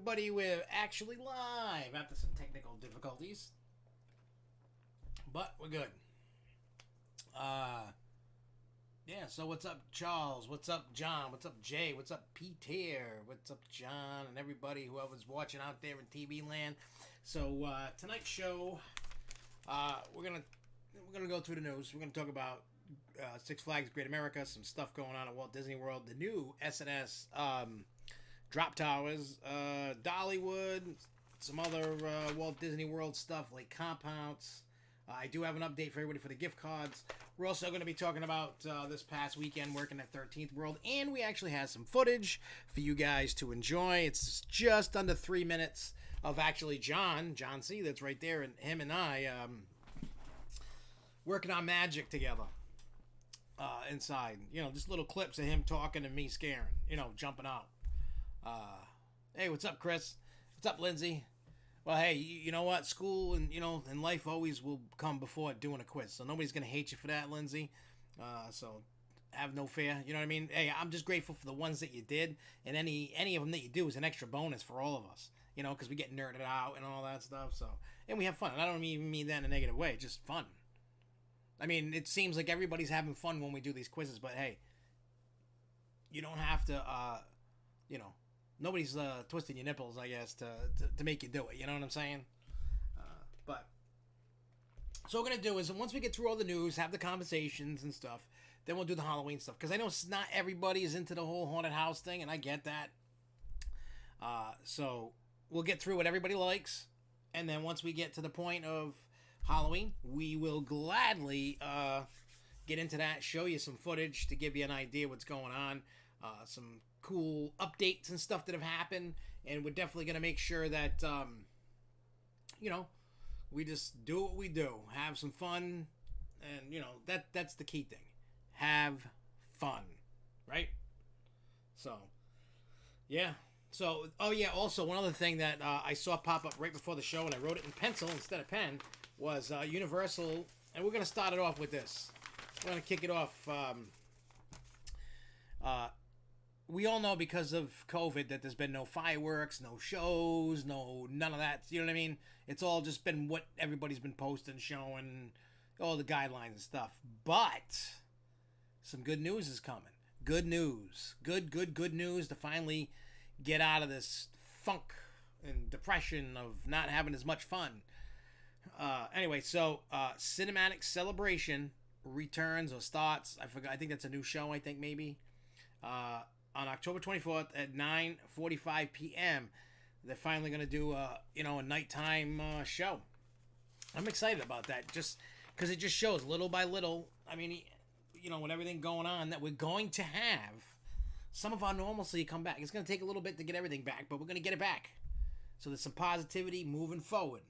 everybody. We're actually live after some technical difficulties, but we're good. Yeah, so what's up, Charles? What's up, John? What's up, Jay? What's up, Peter? What's up, John? And everybody, whoever's watching out there in TV land. So tonight's show, we're gonna go through the news. We're gonna talk about Six Flags Great America, some stuff going on at Walt Disney World, the new S&S drop towers, Dollywood, some other Walt Disney World stuff like Compounce. I do have an update for everybody for the gift cards. We're also going to be talking about this past weekend working at 13th World, and we actually have some footage for you guys to enjoy. It's just under 3 minutes of actually John C. that's right there, and him and I working on magic together inside. You know, just little clips of him talking and me scaring, jumping out. Hey, what's up, Chris? What's up, Lindsay? Well, hey, you know what? School and life always will come before doing a quiz. So nobody's going to hate you for that, Lindsay. So have no fear. You know what I mean? Hey, I'm just grateful for the ones that you did. And any of them that you do is an extra bonus for all of us. Because we get nerded out and all that stuff. So, and we have fun. And I don't even mean that in a negative way. Just fun. I mean, it seems like everybody's having fun when we do these quizzes. But, hey, you don't have to, nobody's twisting your nipples, I guess, to make you do it. You know what I'm saying? But so what we're going to do is once we get through all the news, have the conversations and stuff, then we'll do the Halloween stuff. Because I know not everybody is into the whole haunted house thing, and I get that. So we'll get through what everybody likes. And then once we get to the point of Halloween, we will gladly get into that, show you some footage to give you an idea what's going on. Some cool updates and stuff that have happened, and we're definitely going to make sure that we just do what we do, have some fun, and that's the key thing, have fun, right? So yeah, also one other thing that I saw pop up right before the show, and I wrote it in pencil instead of pen, was Universal, and we're going to start it off with this. We're going to kick it off. We all know because of COVID that there's been no fireworks, no shows, none of that. You know what I mean? It's all just been what everybody's been posting, showing, all the guidelines and stuff. But some good news is coming. Good news. Good news to finally get out of this funk and depression of not having as much fun. Anyway, so Cinematic Celebration returns or starts. I forgot. I think that's a new show, I think, maybe. On October 24th at 9:45 p.m. They're finally going to do a nighttime show. I'm excited about that, just because it just shows little by little. I mean, with everything going on, that we're going to have some of our normalcy come back. It's going to take a little bit to get everything back, but we're going to get it back. So there's some positivity moving forward.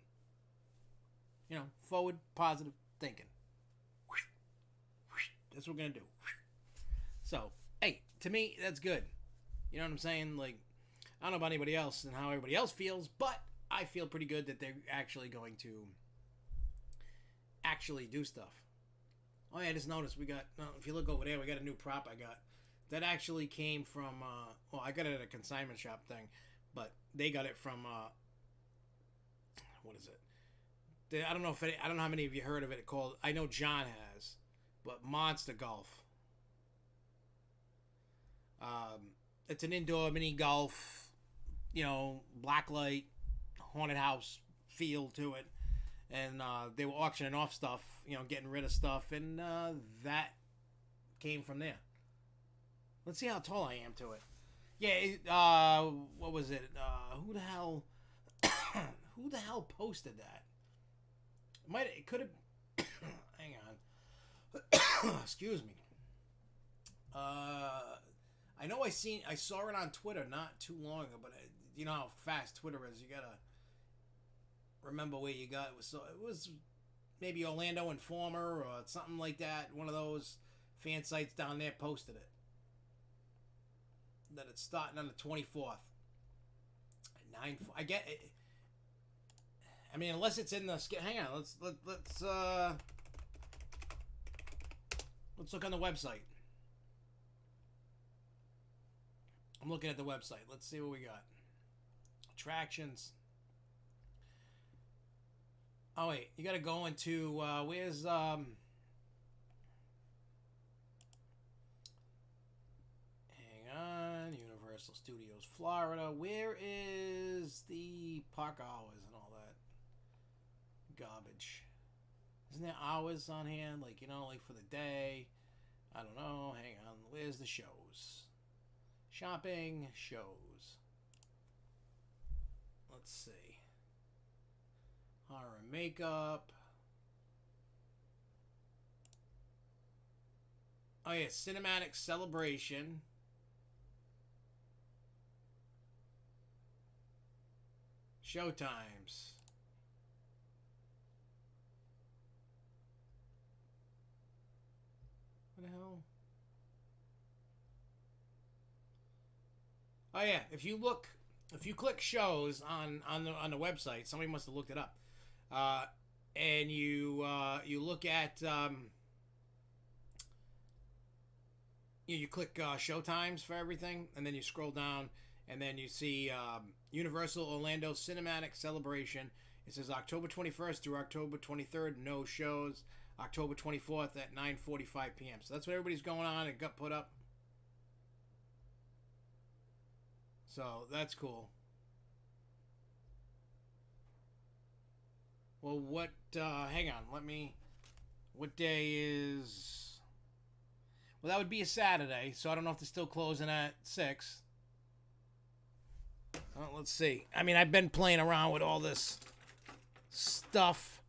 Forward, positive thinking. That's what we're going to do. So, hey, to me, that's good. You know what I'm saying? Like, I don't know about anybody else and how everybody else feels, but I feel pretty good that they're actually going to actually do stuff. Oh, yeah, I just noticed we got, if you look over there, we got a new prop I got. That actually came from, I got it at a consignment shop thing, but they got it from, what is it? I don't know how many of you heard of it called, I know John has, but Monster Golf. It's an indoor mini golf, blacklight, haunted house feel to it. And they were auctioning off stuff, getting rid of stuff. And that came from there. Let's see how tall I am to it. Yeah, what was it? Who the hell posted that? It could have, hang on. Excuse me. I know I saw it on Twitter not too long ago, but you know how fast Twitter is. You gotta remember where you got it. It was maybe Orlando Informer or something like that. One of those fan sites down there posted it. That it's starting on the 24th. At 9. I get it. I mean, unless it's in the. Hang on. Let's look on the website. I'm looking at the website. Let's see what we got. attractions. Oh wait, you gotta go into where's hang on, Universal Studios Florida. Where is the park hours and all that garbage? Isn't there hours on here? Like, you know, like for the day? I don't know. Hang on. Where's the shows? Shopping, shows. Let's see. Horror and makeup. Oh yeah, Cinematic Celebration. Showtimes. What the hell? Oh yeah, if you click shows on the website, somebody must have looked it up, and you look at you click showtimes for everything, and then you scroll down, and then you see Universal Orlando Cinematic Celebration. It says October 21st through October 23rd, no shows. October 24th at 9:45 p.m. So that's what everybody's going on. It got put up. So that's cool. Well, what, hang on, what day is, well, that would be a Saturday, so I don't know if they're still closing at 6. Well, let's see. I mean, I've been playing around with all this stuff.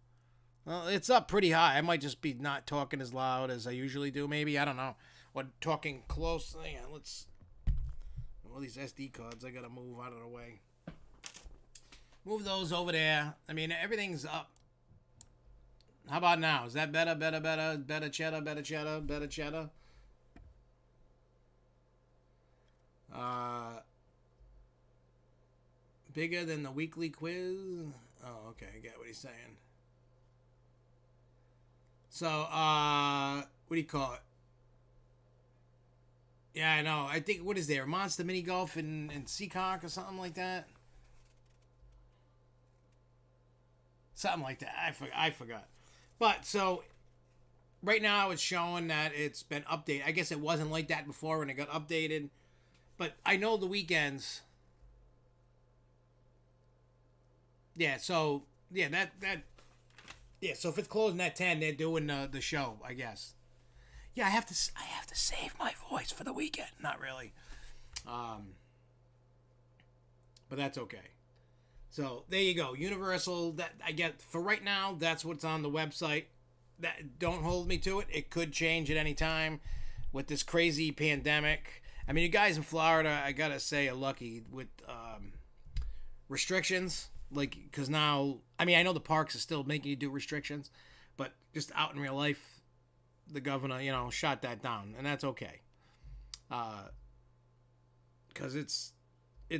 Well, it's up pretty high. I might just be not talking as loud as I usually do, maybe. I don't know. Or talking close. Hang on, let's... All these SD cards, I gotta move out of the way. Move those over there. I mean, everything's up. How about now? Is that better? Better cheddar? Bigger than the weekly quiz? Oh, okay. I get what he's saying. So, what do you call it? Yeah, I know. I think, what is there? Monster Mini Golf and Seacock or something like that? Something like that. I forgot. But, so, right now it's showing that it's been updated. I guess it wasn't like that before when it got updated. But I know the weekends. Yeah, so, yeah, yeah, so if it's closing at 10, they're doing the show, I guess. Yeah, I have to save my voice for the weekend. Not really. But that's okay. So, there you go. Universal, that I get for right now, that's what's on the website. That don't hold me to it. It could change at any time with this crazy pandemic. I mean, you guys in Florida, I got to say, are lucky with restrictions. Like, because now, I mean, I know the parks are still making you do restrictions, but just out in real life, the governor, shot that down, and that's okay. Because it's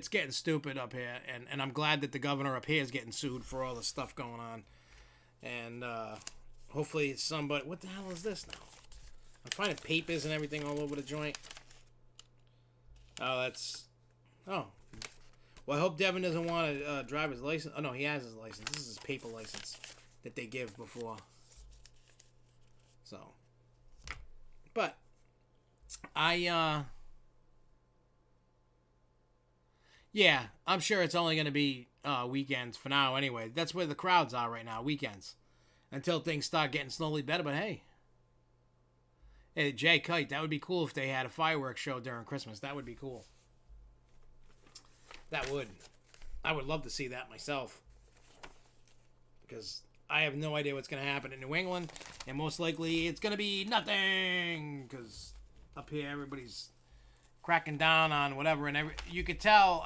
getting stupid up here, and I'm glad that the governor up here is getting sued for all the stuff going on. And hopefully somebody... What the hell is this now? I'm finding papers and everything all over the joint. Oh, that's... Oh. Well, I hope Devin doesn't want to drive his license. Oh, no, he has his license. This is his paper license that they give before. So... But yeah, I'm sure it's only going to be weekends for now anyway. That's where the crowds are right now, weekends. Until things start getting slowly better, but hey, Jay Kite, that would be cool if they had a fireworks show during Christmas. That would be cool. That would. I would love to see that myself. Because... I have no idea what's going to happen in New England, and most likely it's going to be nothing, because up here everybody's cracking down on whatever, and I could tell,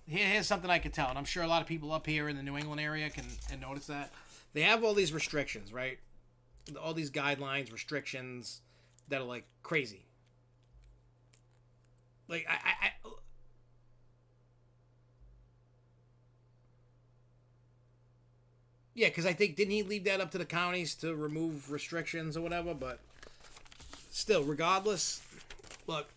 here's something I could tell, and I'm sure a lot of people up here in the New England area can notice that. They have all these restrictions, right? All these guidelines, restrictions that are like crazy. Like, yeah, because I think, didn't he leave that up to the counties to remove restrictions or whatever? But still, regardless, look,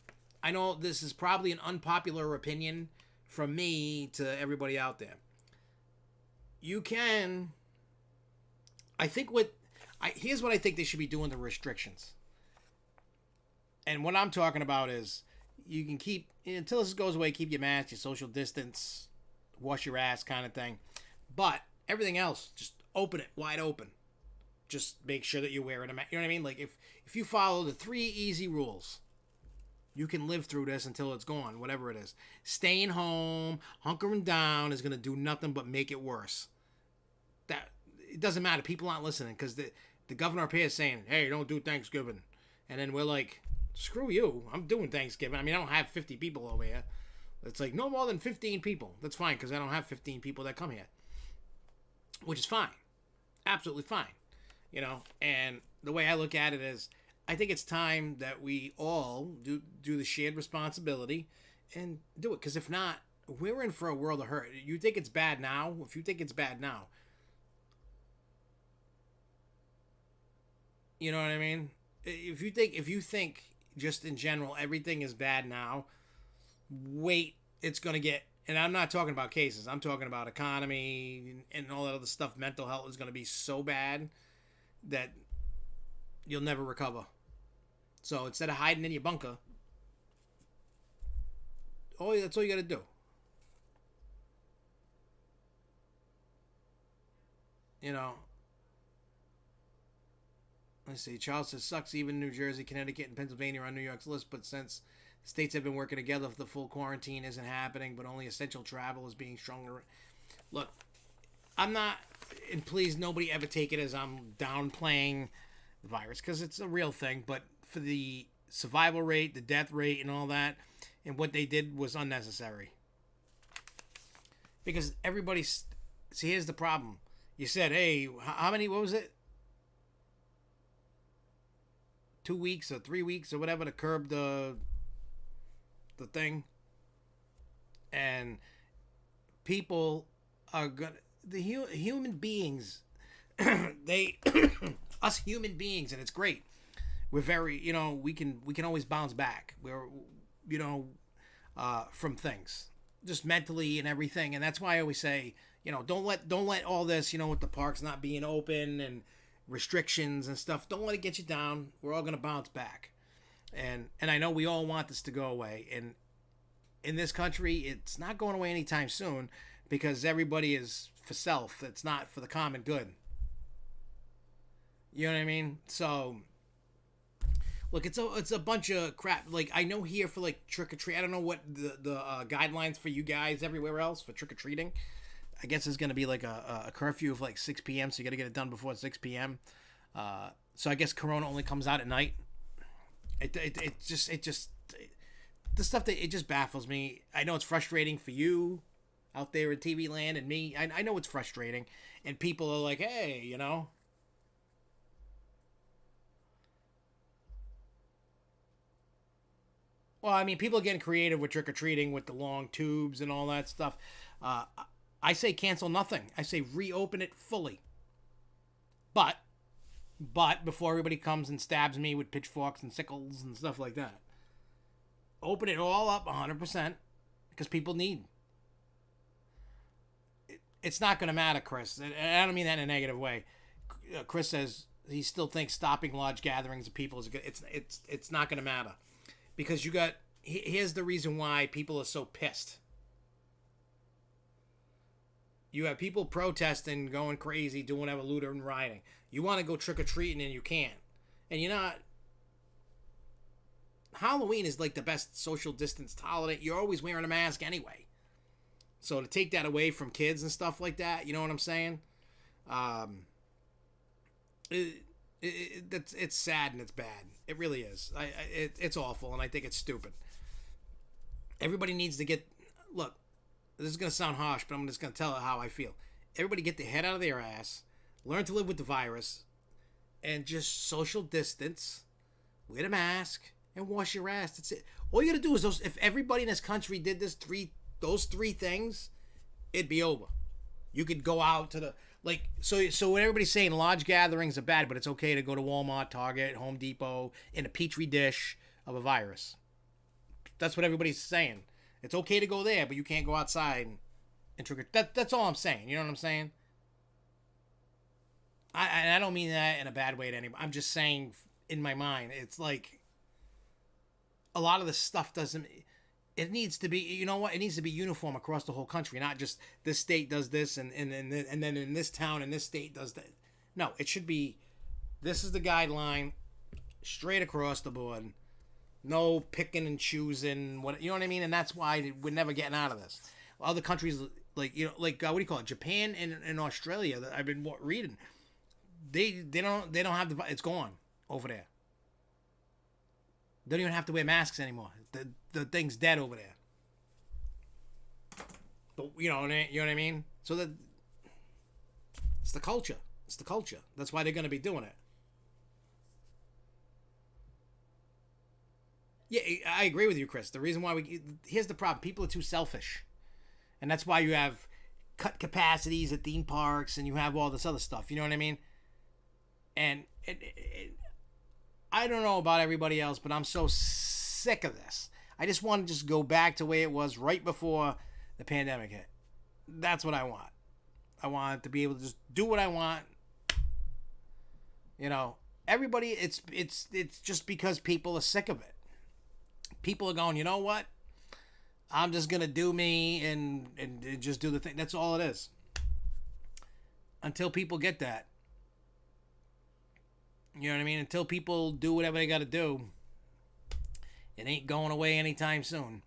I know this is probably an unpopular opinion from me to everybody out there. You can. I think here's what I think they should be doing, the restrictions. And what I'm talking about is you can keep, until this goes away, keep your mask, your social distance, wash your ass kind of thing. But everything else, just open it wide open. Just make sure that you're wearing a mask. You know what I mean? Like if you follow the 3 easy rules, you can live through this until it's gone, whatever it is. Staying home, hunkering down is going to do nothing but make it worse. That it doesn't matter. People aren't listening because the governor up here is saying, hey, don't do Thanksgiving. And then we're like, screw you. I'm doing Thanksgiving. I mean, I don't have 50 people over here. It's like no more than 15 people. That's fine because I don't have 15 people that come here. Which is fine. Absolutely fine. You know, and the way I look at it is, I think it's time that we all do the shared responsibility and do it. Because if not, we're in for a world of hurt. You think it's bad now? If you think it's bad now, you know what I mean? If you think just in general everything is bad now, wait, it's going to get, and I'm not talking about cases, I'm talking about economy and all that other stuff. Mental health is going to be so bad that you'll never recover. So instead of hiding in your bunker, that's all you got to do. You know, let's see. Charles says, sucks even New Jersey, Connecticut, and Pennsylvania are on New York's list, but since states have been working together, the full quarantine isn't happening, but only essential travel is being stronger. Look, I'm not, and please nobody ever take it as I'm downplaying the virus, because it's a real thing, but for the survival rate, the death rate, and all that, and what they did was unnecessary. Because everybody's, see, here's the problem. You said, hey, how many, what was it? 2 weeks or 3 weeks or whatever to curb the thing. And people are gonna, the human beings, they us human beings, and it's great, we're very, you know, we can always bounce back, we're, you know, from things just mentally and everything. And that's why I always say, you know, don't let all this, you know, with the parks not being open and restrictions and stuff, don't let it get you down. We're all gonna bounce back, and I know we all want this to go away, and in this country it's not going away anytime soon, because everybody is for self. It's not for the common good. You know what I mean? So look, it's a bunch of crap. Like, I know here for like trick-or-treat, I don't know what the guidelines for you guys everywhere else for trick-or-treating. I guess it's going to be like a curfew of like 6 p.m. So you got to get it done before 6 p.m. So I guess Corona only comes out at night. It just the stuff that it just baffles me. I know it's frustrating for you out there in TV land, and me. I know it's frustrating, and people are like, hey, you know. Well, I mean, people are getting creative with trick-or-treating with the long tubes and all that stuff. I say cancel nothing. I say reopen it fully. But before everybody comes and stabs me with pitchforks and sickles and stuff like that, open it all up 100%, because people need. It's not going to matter, Chris. And I don't mean that in a negative way. Chris says he still thinks stopping large gatherings of people is good. It's not going to matter, because you got. Here's the reason why people are so pissed. You have people protesting, going crazy, doing whatever, looting and rioting. You want to go trick-or-treating and you can't. And you're not. Halloween is like the best social distance holiday. You're always wearing a mask anyway. So to take that away from kids and stuff like that, you know what I'm saying? It's sad and it's bad. It really is. It's awful, and I think it's stupid. Everybody needs to get. Look, this is going to sound harsh, but I'm just going to tell it how I feel. Everybody get their head out of their ass, learn to live with the virus, and just social distance, wear a mask, and wash your ass. That's it. All you got to do is if everybody in this country did those three things, it'd be over. You could go out to the, like, so when everybody's saying large gatherings are bad, but it's okay to go to Walmart, Target, Home Depot in a petri dish of a virus. That's what everybody's saying. It's okay to go there, but you can't go outside and trick or that's all I'm saying. You know what I'm saying? I don't mean that in a bad way to anybody. I'm just saying in my mind, it's like a lot of the stuff doesn't. It needs to be, you know what? It needs to be uniform across the whole country, not just this state does this and then in this town and this state does that. No, it should be. This is the guideline, straight across the board. No picking and choosing. What you know what I mean? And that's why we're never getting out of this. Other countries like what do you call it? Japan and Australia. That I've been reading. They don't have the. It's gone over there. They don't even have to wear masks anymore. The thing's dead over there. But you know what I mean? So that it's the culture. It's the culture. That's why they're going to be doing it. Yeah, I agree with you, Chris. The reason why here's the problem. People are too selfish. And that's why you have cut capacities at theme parks and you have all this other stuff. You know what I mean? And I don't know about everybody else, but I'm so sick of this. I just want to just go back to the way it was right before the pandemic hit. That's what I want. I want to be able to just do what I want. You know, everybody, it's just because people are sick of it. People are going, you know what? I'm just going to do me and just do the thing. That's all it is. Until people get that. You know what I mean? Until people do whatever they got to do, it ain't going away anytime soon.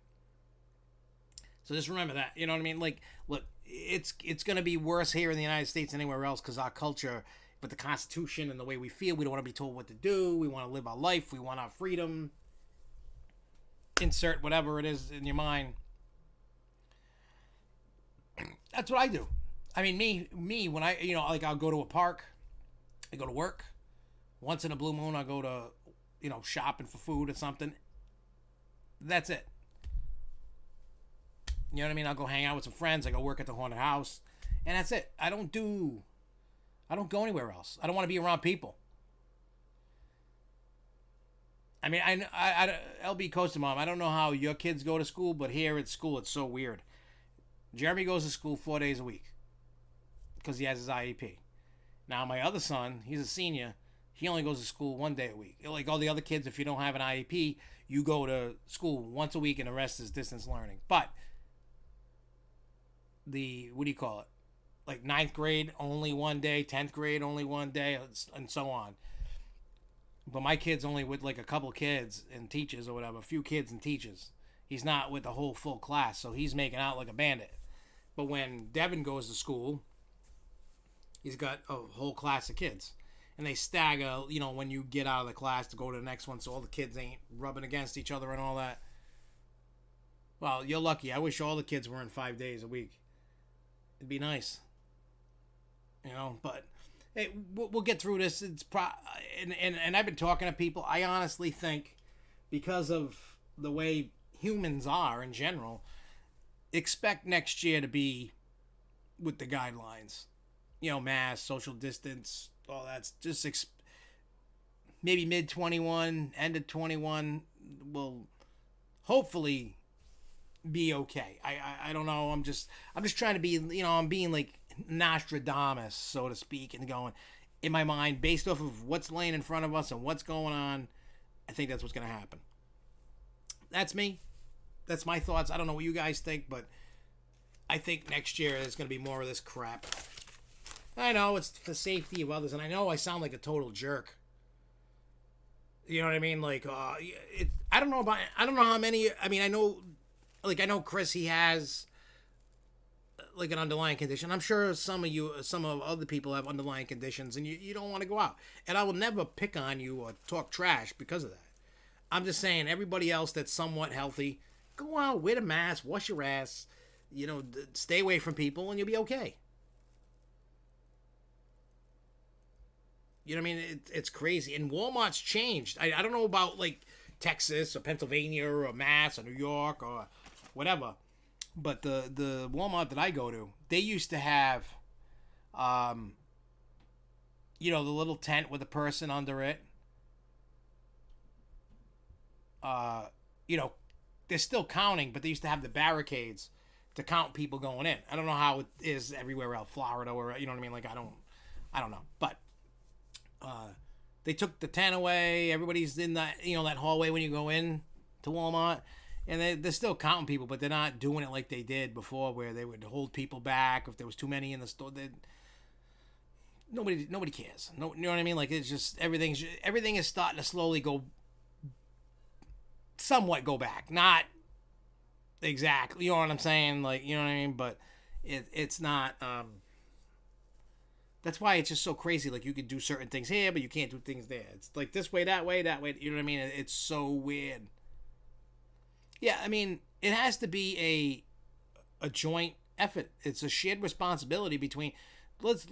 So just remember that. You know what I mean? Like, look, it's going to be worse here in the United States than anywhere else because our culture, with the Constitution and the way we feel, we don't want to be told what to do. We want to live our life. We want our freedom. Insert whatever it is in your mind. That's what I do. I mean, me when I, I'll go to a park. I go to work. Once in a blue moon, I go to, shopping for food or something. That's it. You know what I mean? I'll go hang out with some friends. I go work at the haunted house. And that's it. I don't go anywhere else. I don't want to be around people. I mean, I LB Costa Mom, I don't know how your kids go to school, but here at school, it's so weird. Jeremy goes to school 4 days a week because he has his IEP. Now, my other son, he's a senior. He only goes to school 1 day a week. Like all the other kids, if you don't have an IEP, you go to school once a week and the rest is distance learning. But what do you call it? Like 9th grade, only 1 day, 10th grade, only 1 day, and so on. But my kid's only with like a couple kids and teachers or whatever, a few kids and teachers. He's not with the whole full class, so he's making out like a bandit. But when Devin goes to school, he's got a whole class of kids. And they stagger, when you get out of the class to go to the next one so all the kids ain't rubbing against each other and all that. Well, you're lucky. I wish all the kids were in 5 days a week. It'd be nice. But hey, we'll get through this. It's and I've been talking to people. I honestly think because of the way humans are in general, expect next year to be with the guidelines. Mask, social distance, all that's just maybe mid 21, end of 21 will hopefully be okay. I don't know. I'm just trying to be, I'm being like Nostradamus, so to speak, and going in my mind based off of what's laying in front of us and what's going on. I think that's what's going to happen. That's me. That's my thoughts. I don't know what you guys think, but I think next year there's going to be more of this crap. I know it's for safety of others, and I know I sound like a total jerk. You know what I mean? Like, I don't know how many. I mean, I know Chris. He has like an underlying condition. I'm sure some of other people have underlying conditions, and you don't want to go out. And I will never pick on you or talk trash because of that. I'm just saying, everybody else that's somewhat healthy, go out, wear a mask, wash your ass, stay away from people, and you'll be okay. You know what I mean? It's crazy. And Walmart's changed. I don't know about like Texas or Pennsylvania or Mass or New York or whatever. But the Walmart that I go to, they used to have, the little tent with a person under it. they're still counting, but they used to have the barricades to count people going in. I don't know how it is everywhere else, Florida, or you know what I mean. Like I don't know, but they took the 10 away. Everybody's in that that hallway when you go in to Walmart, and they're still counting people, but they're not doing it like they did before, where they would hold people back if there was too many in the store. Nobody cares. No, you know what I mean? Like it's just everything is starting to slowly somewhat go back. Not exactly, you know what I'm saying? Like, you know what I mean? But it's not. That's why it's just so crazy. Like you can do certain things here, but you can't do things there. It's like this way, that way, that way. You know what I mean? It's so weird. Yeah, I mean, it has to be a joint effort. It's a shared responsibility between. Let's.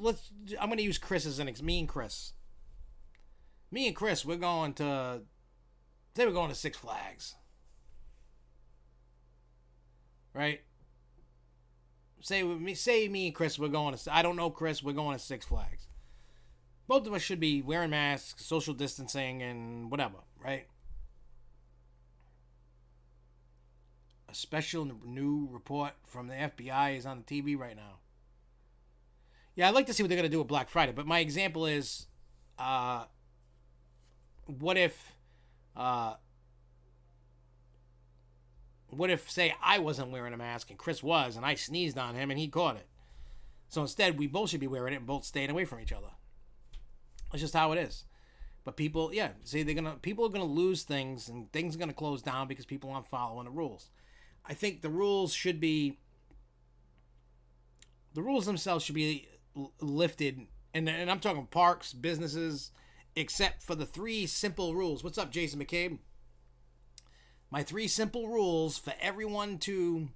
I'm gonna use Chris as me and Chris. Me and Chris, we're going to. Say we're going to Six Flags. Right? Say me and Chris, we're going to. I don't know Chris. We're going to Six Flags. Both of us should be wearing masks, social distancing, and whatever. Right? A special new report from the FBI is on the TV right now. Yeah, I'd like to see what they're going to do with Black Friday. But my example is, what if, say, I wasn't wearing a mask and Chris was, and I sneezed on him and he caught it. So instead, we both should be wearing it and both staying away from each other. That's just how it is. But people, yeah, see, people are gonna lose things, and things are gonna close down because people aren't following the rules. I think the rules themselves should be lifted, and I'm talking parks, businesses, except for the 3 simple rules. What's up, Jason McCabe? My 3 simple rules for everyone to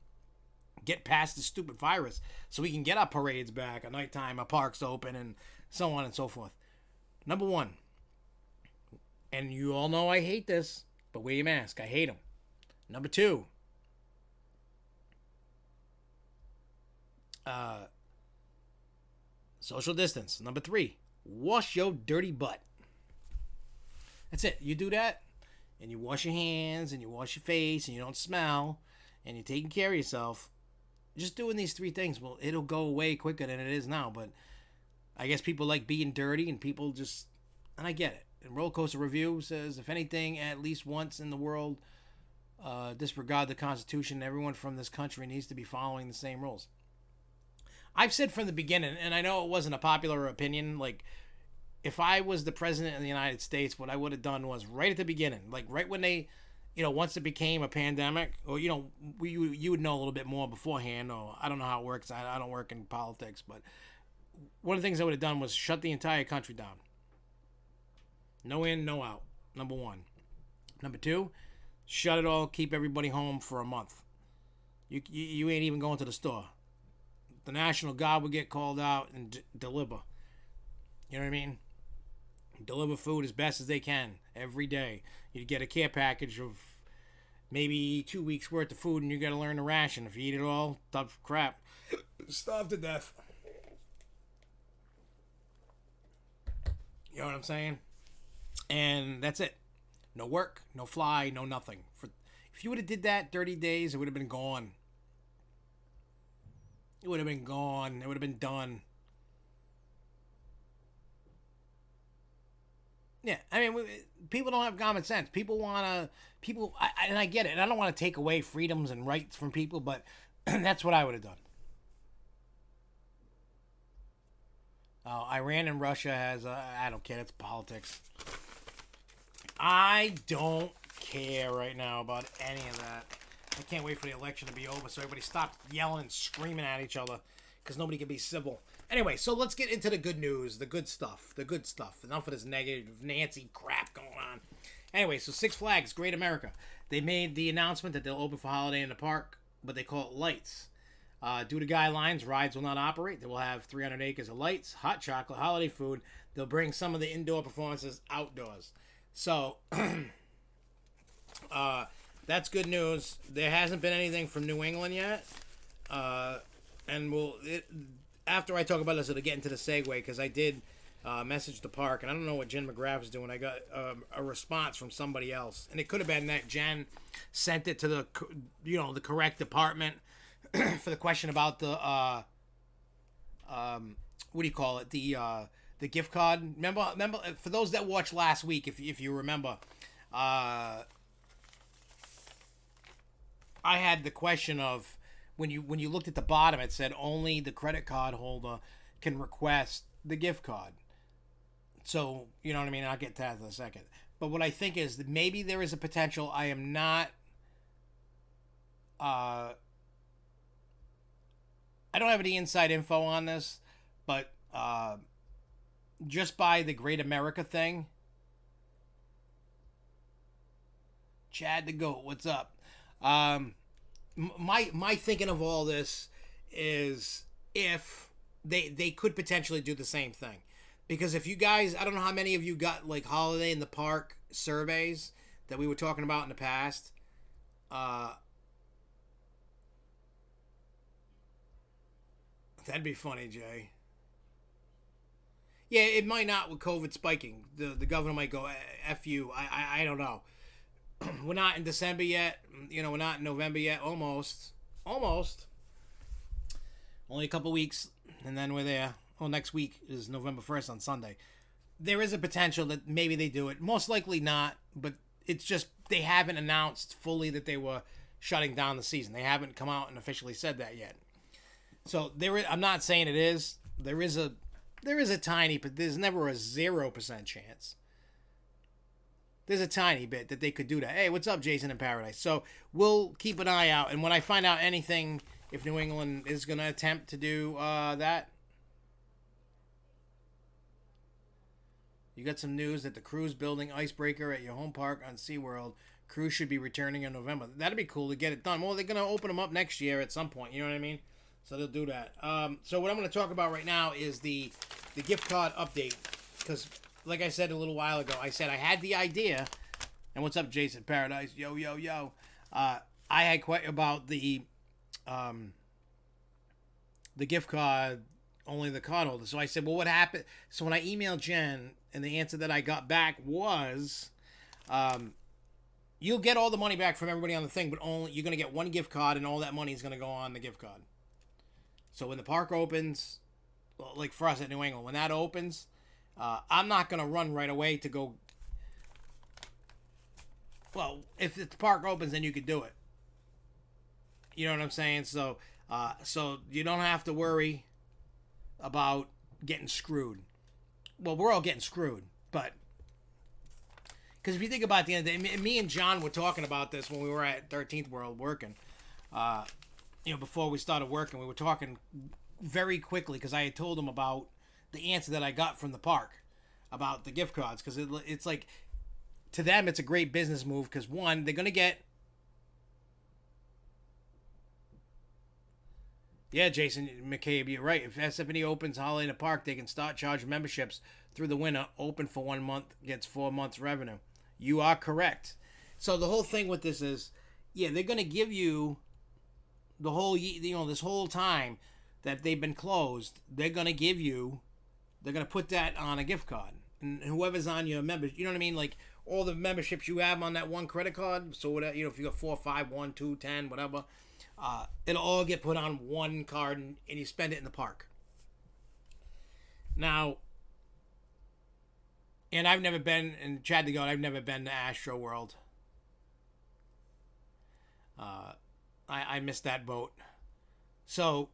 get past the stupid virus so we can get our parades back at nighttime, our parks open, and so on and so forth. Number 1, and you all know I hate this, but wear your mask. I hate them. Number 2, social distance. Number 3, wash your dirty butt. That's it. You do that, and you wash your hands, and you wash your face, and you don't smell, and you're taking care of yourself. Just doing these 3 things, well, it'll go away quicker than it is now. But I guess people like being dirty, and people just, and I get it. And Roller Coaster Review says, if anything, at least once in the world, disregard the Constitution. Everyone from this country needs to be following the same rules. I've said from the beginning, and I know it wasn't a popular opinion, like, if I was the president of the United States, what I would have done was right at the beginning, like right when they, once it became a pandemic, or, you would know a little bit more beforehand, or I don't know how it works. I don't work in politics, but one of the things I would have done was shut the entire country down. No in, no out. Number 1. Number 2, shut it all, keep everybody home for a month. You ain't even going to the store. The National Guard would get called out and deliver. You know what I mean? Deliver food as best as they can every day. You'd get a care package of maybe 2 weeks worth of food, and you got to learn to ration. If you eat it all, tough crap. Starve to death. You know what I'm saying? And that's it. No work, no fly, no nothing. If you would have did that 30 days, it would have been gone. It would have been gone. It would have been done. Yeah, I mean, people don't have common sense. People want to, and I get it. And I don't want to take away freedoms and rights from people, but that's what I would have done. Iran and Russia has, I don't care. That's politics. I don't care right now about any of that. I can't wait for the election to be over so everybody stops yelling and screaming at each other because nobody can be civil. Anyway, so let's get into the good news, the good stuff. Enough of this negative Nancy crap going on. Anyway, so Six Flags, Great America. They made the announcement that they'll open for holiday in the park, but they call it lights. Due to guidelines, rides will not operate. They will have 300 acres of lights, hot chocolate, holiday food. They'll bring some of the indoor performances outdoors. So, that's good news. There hasn't been anything from New England yet. And after I talk about this, it'll get into the segue, because I did messaged the park, and I don't know what Jen McGrath is doing. I got a response from somebody else, and it could have been that Jen sent it to the correct department for the question about the what do you call it, the gift card. Remember for those that watched last week, if you remember, I had the question of when you looked at the bottom, it said only the credit card holder can request the gift card. So, you know what I mean? I'll get to that in a second. But what I think is that maybe there is a potential. I am not... I don't have any inside info on this, but just by the Great America thing... Chad the Goat, what's up? My thinking of all this is if they could potentially do the same thing. Because if you guys, I don't know how many of you got like Holiday in the Park surveys that we were talking about in the past. That'd be funny, Jay. Yeah, it might not with COVID spiking. The governor might go, F you. I don't know. We're not in December yet. You know, we're not in November yet. Almost. Only a couple weeks, and then we're there. Well, next week is November 1st on Sunday. There is a potential that maybe they do it. Most likely not, but it's just they haven't announced fully that they were shutting down the season. They haven't come out and officially said that yet. So I'm not saying it is. There is a tiny, but there's never a 0% chance. There's a tiny bit that they could do that. Hey, what's up, Jason in Paradise? So we'll keep an eye out, and when I find out anything, if New England is going to attempt to do that. You got some news that the crew's building icebreaker at your home park on SeaWorld. Crew should be returning in November. That'd be cool to get it done. Well, they're going to open them up next year at some point. You know what I mean? So they'll do that. So what I'm going to talk about right now is the gift card update. Because, like I said a little while ago, I said I had the idea. And what's up, Jason Paradise? Yo, yo, yo. I had quite about the gift card, only the card holder. So I said, well, what happened? So when I emailed Jen, and the answer that I got back was, you'll get all the money back from everybody on the thing, but only you're going to get one gift card, and all that money is going to go on the gift card. So when the park opens, like for us at New England, when that opens, I'm not going to run right away to go. Well, if the park opens, then you could do it. You know what I'm saying? So you don't have to worry about getting screwed. Well, we're all getting screwed, but because if you think about the end of the day, me and John were talking about this when we were at 13th World working. Before we started working, we were talking very quickly because I had told him about the answer that I got from the park about the gift cards, because it's like, to them it's a great business move because, one, they're gonna get. Yeah, Jason McCabe, you're right. If SFNE opens Holiday in the Park, they can start charging memberships through the winter. Open for 1 month, gets 4 months revenue. You are correct. So the whole thing with this is, yeah, they're going to give you the whole, this whole time that they've been closed, they're going to put that on a gift card. And whoever's on your members, you know what I mean? Like all the memberships you have on that one credit card. So whatever, if you got 4, 5, 1, 2, 10, whatever. It'll all get put on one card and you spend it in the park. Now, and I've never been, and Chad to go, I've never been to Astro World. I missed that boat. So,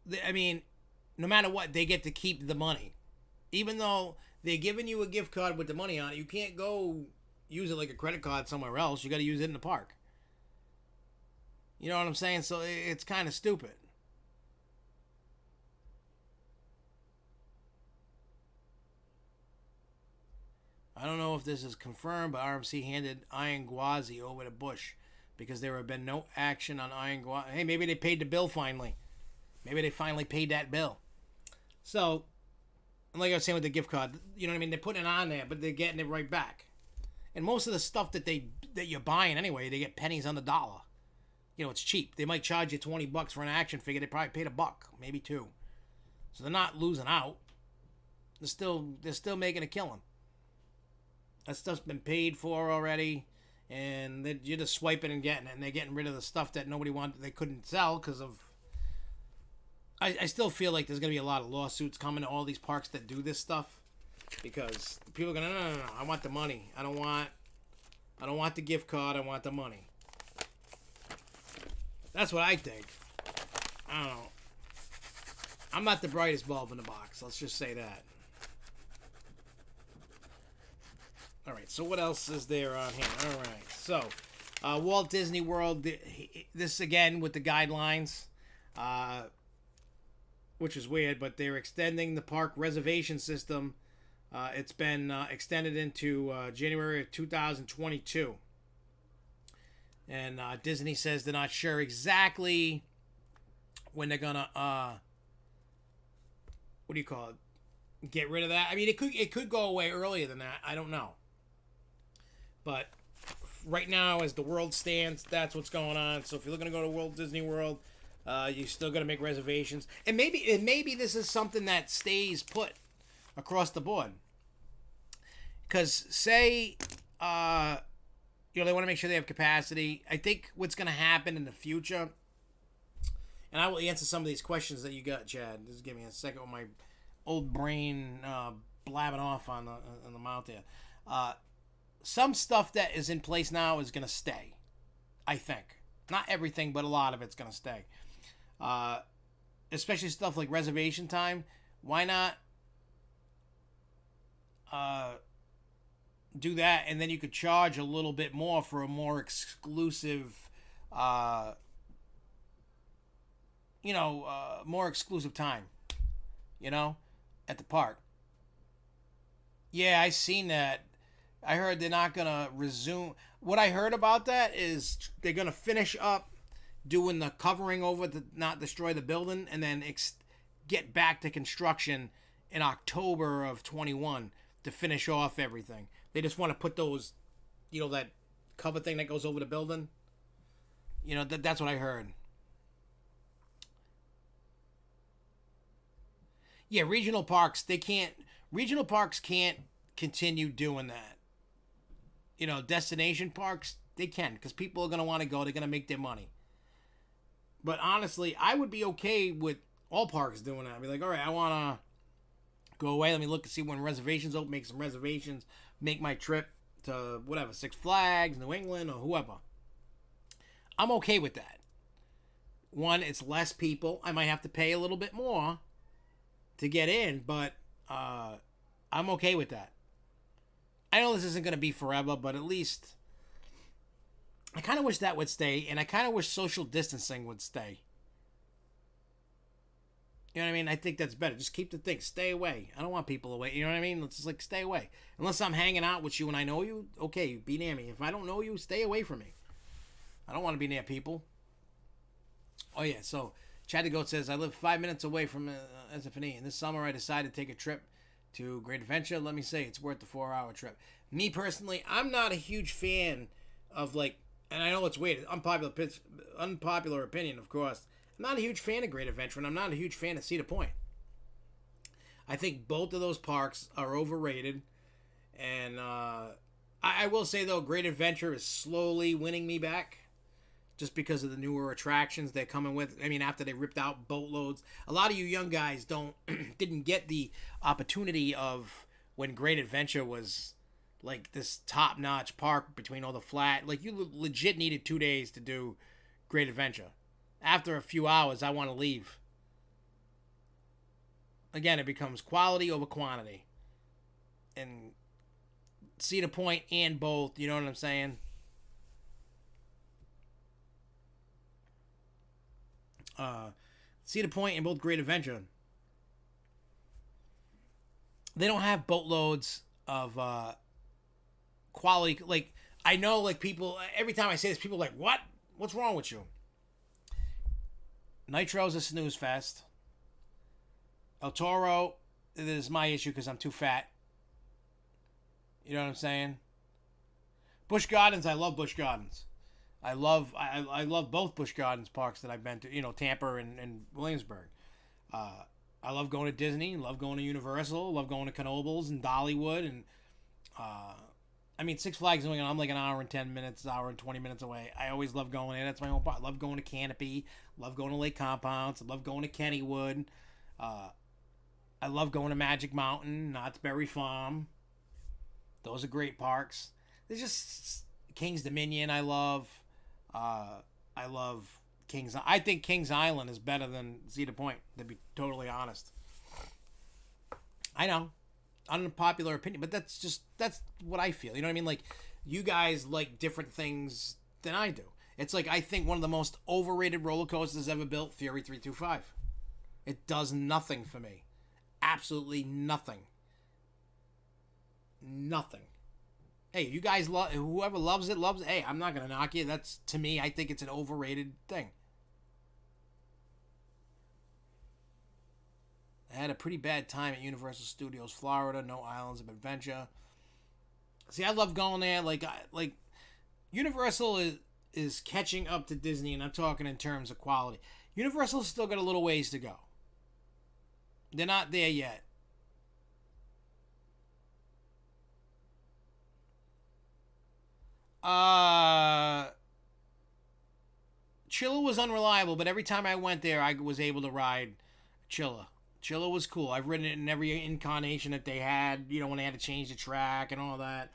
no matter what, they get to keep the money. Even though they're giving you a gift card with the money on it, you can't go use it like a credit card somewhere else. You got to use it in the park. You know what I'm saying? So it's kind of stupid. I don't know if this is confirmed, but RMC handed Iron Gwazi over to Bush because there have been no action on Iron Gwazi. Hey, maybe they paid the bill finally. Maybe they finally paid that bill. So, like I was saying with the gift card, you know what I mean? They're putting it on there, but they're getting it right back. And most of the stuff that you're buying anyway, they get pennies on the dollar. It's cheap. They might charge you $20 for an action figure. They probably paid $1, maybe $2. So they're not losing out. They're still making a killing. That stuff's been paid for already, and you're just swiping and getting it, and they're getting rid of the stuff that nobody wanted, they couldn't sell because of. I still feel like there's gonna be a lot of lawsuits coming to all these parks that do this stuff, because people are gonna no. I want the money. I don't want the gift card. I want the money. That's what I think. I don't know. I'm not the brightest bulb in the box. Let's just say that. All right, so what else is there on here? All right, so Walt Disney World, this again with the guidelines, which is weird, but they're extending the park reservation system. It's been extended into January of 2022. And Disney says they're not sure exactly when they're gonna, what do you call it? Get rid of that. I mean, it could go away earlier than that. I don't know. But right now, as the world stands, that's what's going on. So if you're looking to go to Walt Disney World, you still got to make reservations. And maybe this is something that stays put across the board. Because say, they want to make sure they have capacity. I think what's going to happen in the future, and I will answer some of these questions that you got, Chad. Just give me a second with my old brain blabbing off on the mouth there. Some stuff that is in place now is going to stay, I think. Not everything, but a lot of it's going to stay. Especially stuff like reservation time. Why not do that, and then you could charge a little bit more for a more exclusive, more exclusive time, at the park. Yeah, I seen that. I heard they're not going to resume. What I heard about that is they're going to finish up doing the covering over to not destroy the building, and then get back to construction in October of 21 to finish off everything. They just want to put those, that cover thing that goes over the building. That's what I heard. Yeah, regional parks can't continue doing that. Destination parks, they can, because people are going to want to go. They're going to make their money. But honestly, I would be okay with all parks doing that. I'd be like, all right, I want to go away. Let me look and see when reservations open, make some reservations, make my trip to whatever, Six Flags, New England, or whoever. I'm okay with that. One, it's less people. I might have to pay a little bit more to get in, but I'm okay with that. I know this isn't going to be forever, but at least I kind of wish that would stay, and I kind of wish social distancing would stay. You know what I mean? I think that's better. Just keep the thing. Stay away. I don't want people away. You know what I mean? It's just like, stay away. Unless I'm hanging out with you and I know you, okay, be near me. If I don't know you, stay away from me. I don't want to be near people. Oh, yeah. So, Chad the Goat says, I live 5 minutes away from SFNE, and this summer I decided to take a trip to Great Adventure. Let me say, it's worth the 4-hour trip. Me, personally, I'm not a huge fan of, and I know it's weird, unpopular opinion, of course. I'm not a huge fan of Great Adventure, and I'm not a huge fan of Cedar Point. I think both of those parks are overrated. And I will say, though, Great Adventure is slowly winning me back. Just because of the newer attractions they're coming with. I mean, after they ripped out boatloads. A lot of you young guys didn't get the opportunity of when Great Adventure was this top-notch park between all the flat. You legit needed 2 days to do Great Adventure. After a few hours, I want to leave. Again, it becomes quality over quantity. And Cedar Point and both, you know what I'm saying? Cedar Point and both Great Adventure. They don't have boatloads of quality. I know, people, every time I say this, people are like, what? What's wrong with you? Nitro's a snooze fest. El Toro, it is my issue because I'm too fat. You know what I'm saying? Busch Gardens, I love Busch Gardens. I love both Busch Gardens parks that I've been to. Tampa and Williamsburg. I I love going to Disney, love going to Universal, love going to Knoebels and Dollywood, and I mean Six Flags. I'm like an hour and 10 minutes, hour and 20 minutes away. I always love going there. That's my home part. I love going to Canopy, love going to Lake Compounce, I love going to Kennywood. I love going to Magic Mountain, Knott's Berry Farm. Those are great parks. There's just King's Dominion. I love. I love King's. I think King's Island is better than Cedar Point. To be totally honest, I know, unpopular opinion, but that's what I feel. You know what I mean? Like, you guys like different things than I do. It's like, I think one of the most overrated roller coasters ever built, Fury 325. It does nothing for me. Absolutely nothing. Nothing. Hey, you guys love, whoever loves it loves it. Hey, I'm not gonna knock you. That's, to me, I think it's an overrated thing. I had a pretty bad time at Universal Studios Florida. No Islands of Adventure. See, I love going there. Like Universal is catching up to Disney, and I'm talking in terms of quality. Universal's still got a little ways to go. They're not there yet. Chilla was unreliable, but every time I went there, I was able to ride Chilla. Chilla was cool. I've ridden it in every incarnation that they had, when they had to change the track and all that.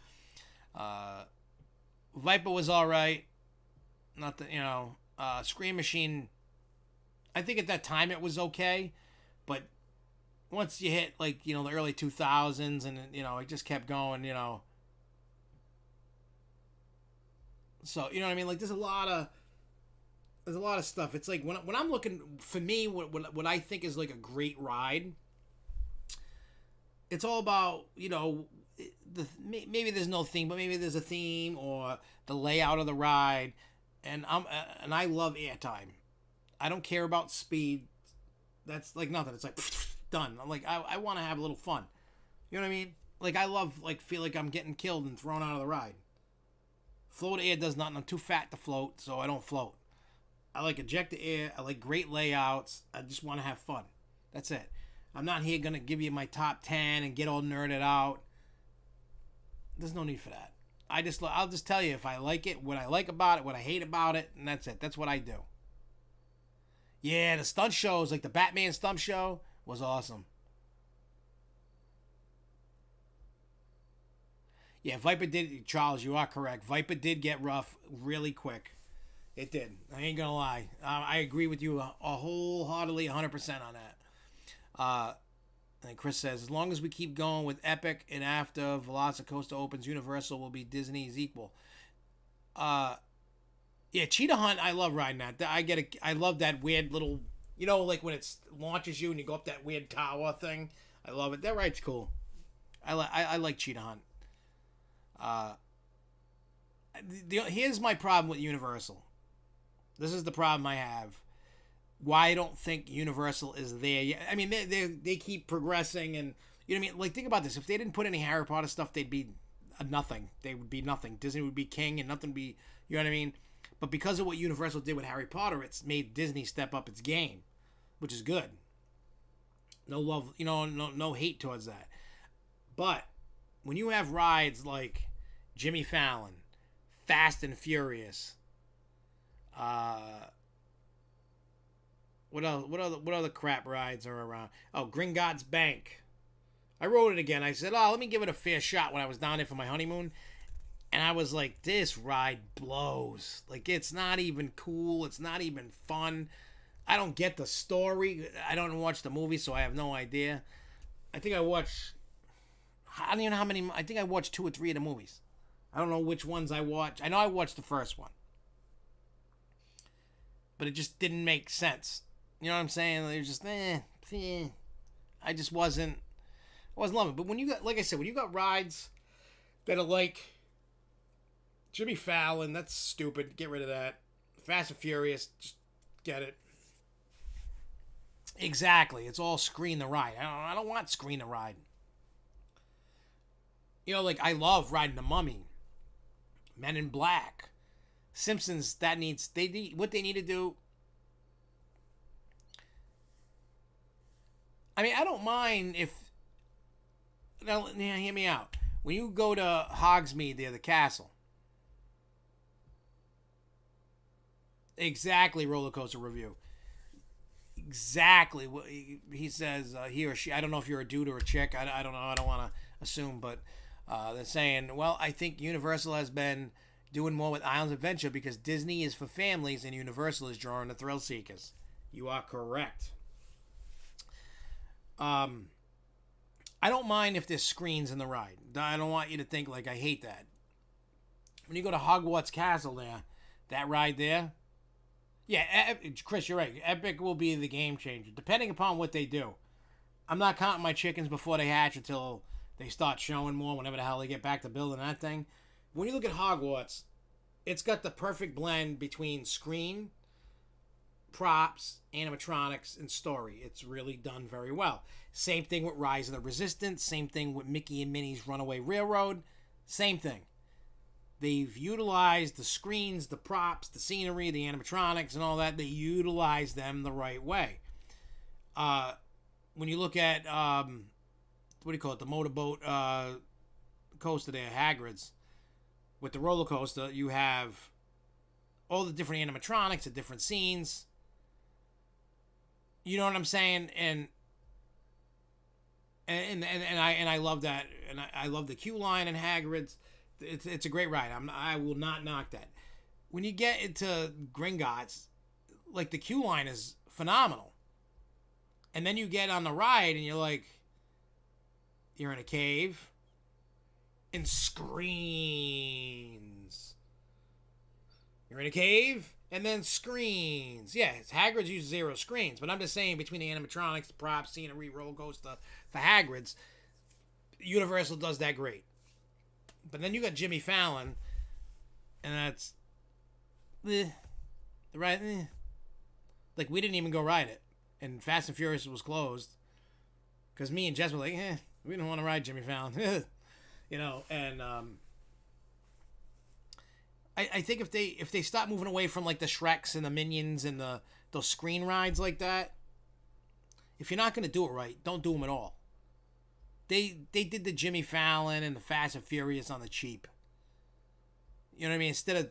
Viper was alright. Not the, Scream Machine, I think at that time it was okay, but once you hit, the early 2000s and, it just kept going, So, you know what I mean? Like, there's a lot of stuff. It's like, when I'm looking, for me, what I think is like a great ride, it's all about, maybe there's no theme, but maybe there's a theme, or the layout of the ride. And I love airtime. I don't care about speed. That's like nothing. It's like done. I'm like, I want to have a little fun. You know what I mean? Like, I love, feel like I'm getting killed and thrown out of the ride. Float air does nothing. I'm too fat to float, so I don't float. I like ejector air. I like great layouts. I just want to have fun. That's it. I'm not here going to give you my top 10 and get all nerded out. There's no need for that. I'll just tell you if I like it, what I like about it, what I hate about it, and that's it. That's what I do. Yeah, the stunt shows, like the Batman stunt show, was awesome. Yeah, Viper did, Charles, you are correct. Viper did get rough really quick. It did. I ain't gonna lie. I agree with you wholeheartedly, 100% on that. And Chris says, as long as we keep going with Epic, and after Velocicoaster opens, Universal will be Disney's equal. Yeah, Cheetah Hunt, I love riding that. I love that weird little, like when it launches you and you go up that weird tower thing. I love it. That ride's cool. I like Cheetah Hunt. Here's my problem with Universal. This is the problem I have. Why I don't think Universal is there yet. I mean, they keep progressing, and you know what I mean. Like, think about this: if they didn't put any Harry Potter stuff, they'd be nothing. They would be nothing. Disney would be king, and nothing would be. You know what I mean? But because of what Universal did with Harry Potter, it's made Disney step up its game, which is good. No love, no hate towards that. But when you have rides like Jimmy Fallon, Fast and Furious, what else? What other crap rides are around? Oh, Gringotts Bank. I rode it again. I said, let me give it a fair shot when I was down there for my honeymoon. And I was like, this ride blows. Like, it's not even cool. It's not even fun. I don't get the story. I don't watch the movie, so I have no idea. I don't even know how many. I think I watched 2 or 3 of the movies. I don't know which ones I watched. I know I watched the first one. But it just didn't make sense. You know what I'm saying? It was just, I just wasn't loving it. But when you got, like I said, when you got rides that are like Jimmy Fallon, that's stupid. Get rid of that. Fast and Furious, just get it. Exactly. It's all screen the ride. I don't want screen the ride. Like, I love riding the Mummy, Men in Black, Simpsons. What they need to do. I mean, I don't mind if. Now, hear me out. When you go to Hogsmeade, there, the castle. Exactly, roller coaster review. Exactly what he says, he or she. I don't know if you're a dude or a chick. I don't know. I don't want to assume, but they're saying, well, I think Universal has been doing more with Islands Adventure because Disney is for families and Universal is drawing the thrill seekers. You are correct. I don't mind if there's screens in the ride. I don't want you to think like I hate that. When you go to Hogwarts Castle there, that ride there, yeah, Chris, you're right. Epic will be the game changer, depending upon what they do. I'm not counting my chickens before they hatch until they start showing more, whenever the hell they get back to building that thing. When you look at Hogwarts, it's got the perfect blend between screen, props, animatronics, and story. It's really done very well. Same thing with Rise of the Resistance. Same thing with Mickey and Minnie's Runaway Railroad. Same thing. They've utilized the screens, the props, the scenery, the animatronics, and all that. They utilize them the right way. When you look at, what do you call it, the motorboat coaster there, Hagrid's, with the roller coaster, you have all the different animatronics, the different scenes. You know what I'm saying? And I love that, and I love the queue line in Hagrid's. It's a great ride. I will not knock that. When you get into Gringotts, like the queue line is phenomenal, and then you get on the ride and you're like, you're in a cave, and screens. You're in a cave and then screens. Yeah, Hagrid's uses 0 screens, but I'm just saying between the animatronics, the props, scenery, roller coaster for Hagrid's, Universal does that great. But then you got Jimmy Fallon, and that's the ride. Like, we didn't even go ride it, and Fast and Furious was closed because me and Jess were like, we don't want to ride Jimmy Fallon, you know. And I think if they stop moving away from like the Shreks and the Minions and those screen rides like that, if you're not going to do it right, don't do them at all. They did the Jimmy Fallon and the Fast and Furious on the cheap. You know what I mean? Instead of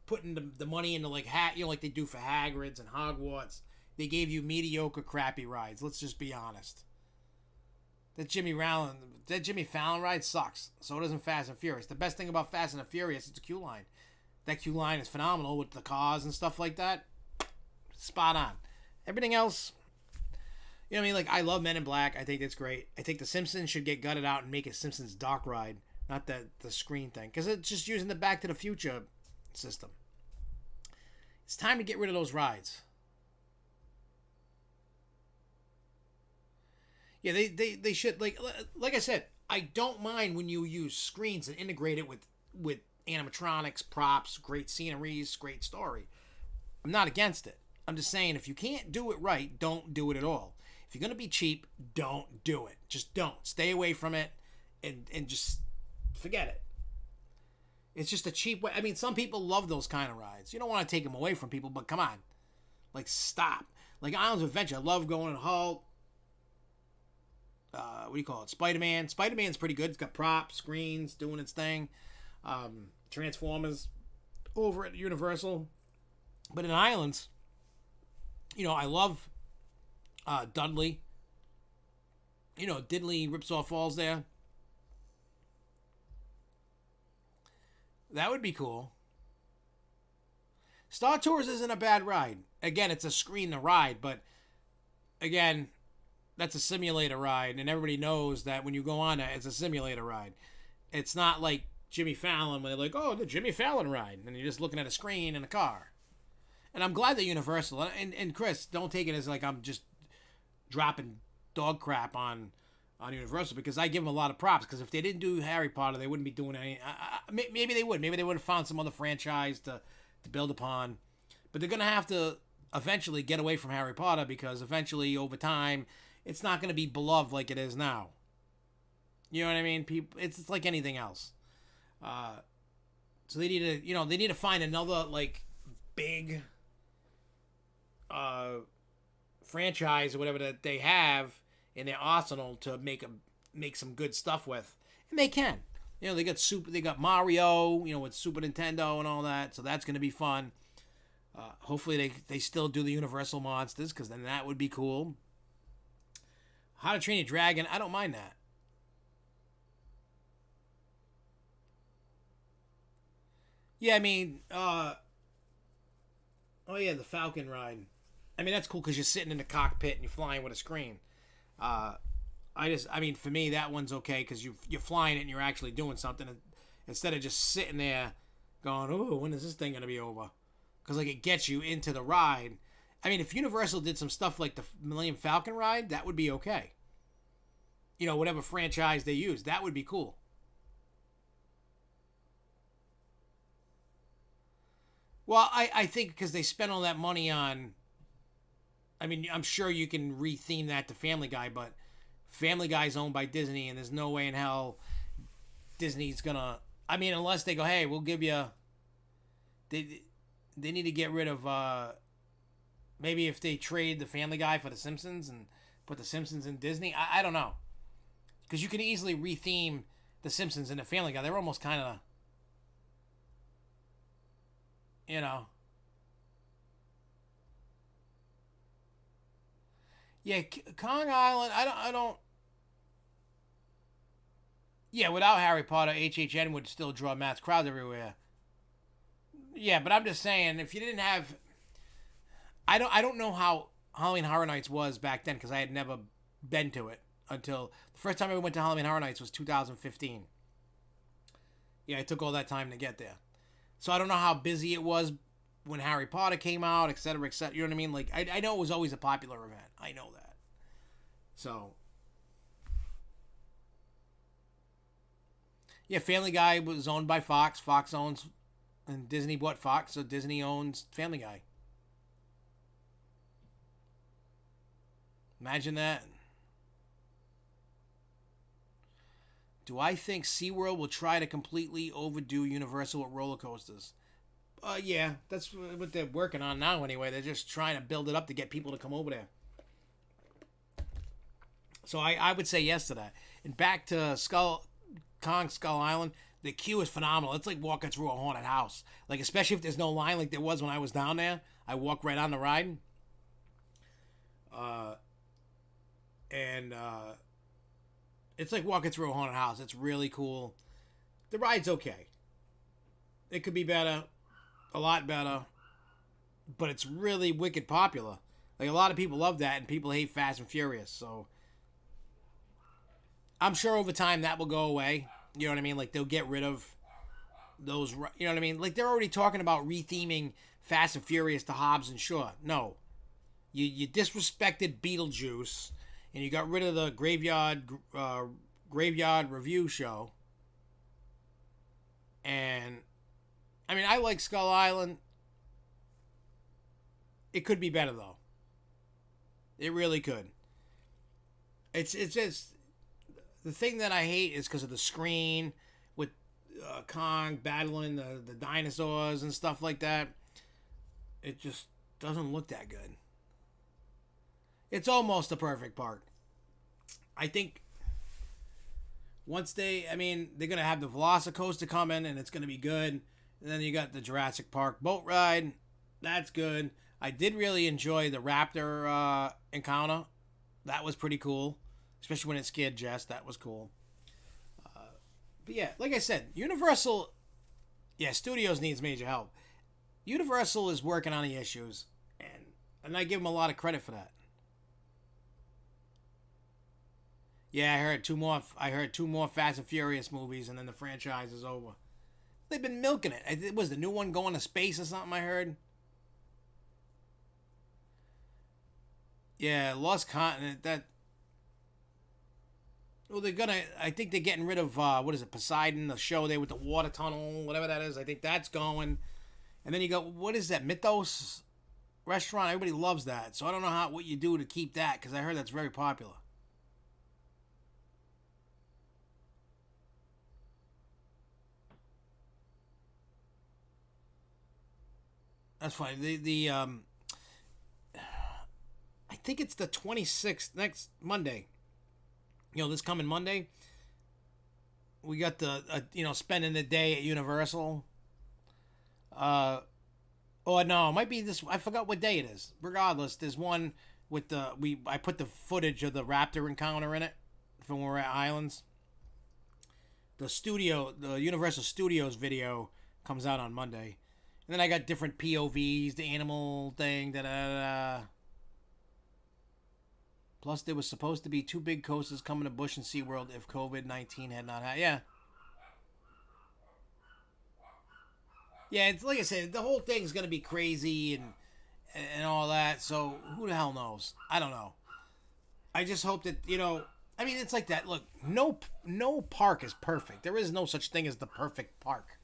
putting the money into like like they do for Hagrid's and Hogwarts, they gave you mediocre, crappy rides. Let's just be honest. That Jimmy Fallon ride sucks. So doesn't Fast and Furious. The best thing about Fast and Furious is the queue line. That queue line is phenomenal with the cars and stuff like that. Spot on. Everything else, you know what I mean? Like, I love Men in Black. I think that's great. I think The Simpsons should get gutted out and make a Simpsons Dark Ride, not the screen thing, because it's just using the Back to the Future system. It's time to get rid of those rides. Yeah, they should, like I said, I don't mind when you use screens and integrate it with animatronics, props, great sceneries, great story. I'm not against it. I'm just saying, if you can't do it right, don't do it at all. If you're going to be cheap, don't do it. Just don't. Stay away from it and just forget it. It's just a cheap way. I mean, some people love those kind of rides. You don't want to take them away from people, but come on. Like, stop. Like, Islands of Adventure, I love going to Hulk. What do you call it? Spider-Man. Spider-Man's pretty good. It's got props, screens, doing its thing. Transformers over at Universal. But in Islands, you know, I love Dudley. You know, Diddley Ripsaw Falls there. That would be cool. Star Tours isn't a bad ride. Again, it's a screen to ride, but again, that's a simulator ride, and everybody knows that when you go on it, it's a simulator ride. It's not like Jimmy Fallon, when they're like, oh, the Jimmy Fallon ride, and you're just looking at a screen in a car. And I'm glad that Universal, and Chris, don't take it as like I'm just dropping dog crap on Universal, because I give them a lot of props, because if they didn't do Harry Potter, they wouldn't be doing any. Maybe they would. Maybe they would have found some other franchise to build upon. But they're going to have to eventually get away from Harry Potter, because eventually, over time, it's not going to be beloved like it is now. You know what I mean? People, it's like anything else. So they need to find another like big franchise or whatever that they have in their arsenal to make some good stuff with, and they can. You know, they got Mario, you know, with Super Nintendo and all that, so that's going to be fun. Hopefully they still do the Universal monsters, because then that would be cool. How to Train Your Dragon, I don't mind that. Yeah, I mean, oh yeah, the Falcon ride. I mean, that's cool because you're sitting in the cockpit and you're flying with a screen. Uh, I mean, for me, that one's okay because you're flying it and you're actually doing something instead of just sitting there going, "Oh, when is this thing gonna be over?" Because like it gets you into the ride. I mean, if Universal did some stuff like the Millennium Falcon ride, that would be okay. You know, whatever franchise they use, that would be cool. Well, I think because they spent all that money on. I mean, I'm sure you can retheme that to Family Guy, but Family Guy's owned by Disney, and there's no way in hell Disney's gonna. I mean, unless they go, hey, we'll give you. They need to get rid of. Maybe if they trade the Family Guy for the Simpsons and put the Simpsons in Disney, I don't know, because you can easily retheme the Simpsons into Family Guy. They're almost kind of, you know. Yeah, Kong Island. I don't. Yeah, without Harry Potter, HHN would still draw mass crowds everywhere. Yeah, but I'm just saying, if you didn't have, I don't know how Halloween Horror Nights was back then because I had never been to it until the first time I went to Halloween Horror Nights was 2015. Yeah, it took all that time to get there, so I don't know how busy it was when Harry Potter came out, etc., etc. You know what I mean? Like I know it was always a popular event. I know that. So yeah, Family Guy was owned by Fox. Fox owns, and Disney bought Fox, so Disney owns Family Guy. Imagine that. Do I think SeaWorld will try to completely overdo Universal with roller coasters? Yeah, that's what they're working on now anyway. They're just trying to build it up to get people to come over there. So I would say yes to that. And back to Skull Island, the queue is phenomenal. It's like walking through a haunted house. Like, especially if there's no line like there was when I was down there. I walk right on the ride. Uh, and it's like walking through a haunted house. It's really cool. The ride's okay. It could be better, a lot better, but it's really wicked popular. Like, a lot of people love that, and people hate Fast and Furious. So I'm sure over time that will go away. You know what I mean? Like, they'll get rid of those. You know what I mean? Like, they're already talking about retheming Fast and Furious to Hobbs and Shaw. No, you disrespected Beetlejuice, and you got rid of the graveyard review show. And I mean, I like Skull Island. It could be better though. It really could. It's just the thing that I hate is because of the screen with Kong battling the dinosaurs and stuff like that. It just doesn't look that good. It's almost the perfect park. I think I mean, they're going to have the Velocicoaster coming and it's going to be good. And then you got the Jurassic Park boat ride. That's good. I did really enjoy the Raptor encounter. That was pretty cool. Especially when it scared Jess. That was cool. But yeah, like I said, Universal, yeah, Studios needs major help. Universal is working on the issues. And I give them a lot of credit for that. Yeah, I heard two more Fast and Furious movies, and then the franchise is over. They've been milking it. Was the new one going to space or something? I heard. Yeah, Lost Continent. That. Well, they're gonna. I think they're getting rid of what is it, Poseidon, the show there with the water tunnel, whatever that is. I think that's going. And then you got what is that, Mythos restaurant? Everybody loves that. So I don't know what you do to keep that because I heard that's very popular. That's fine. I think it's the 26th next Monday. This coming Monday, we got the spending the day at Universal. Uh, oh no, it might be this. I forgot what day it is. Regardless, there's one with I put the footage of the raptor encounter in it from when we're at Islands. The Universal Studios video comes out on Monday, and then I got different POVs, the animal thing, da da da. Plus, there was supposed to be 2 big coasters coming to Busch and SeaWorld if COVID-19 had not had. Yeah. Yeah, it's like I said, the whole thing's going to be crazy and all that, so who the hell knows? I don't know. I just hope that, I mean, it's like that. Look, no park is perfect. There is no such thing as the perfect park.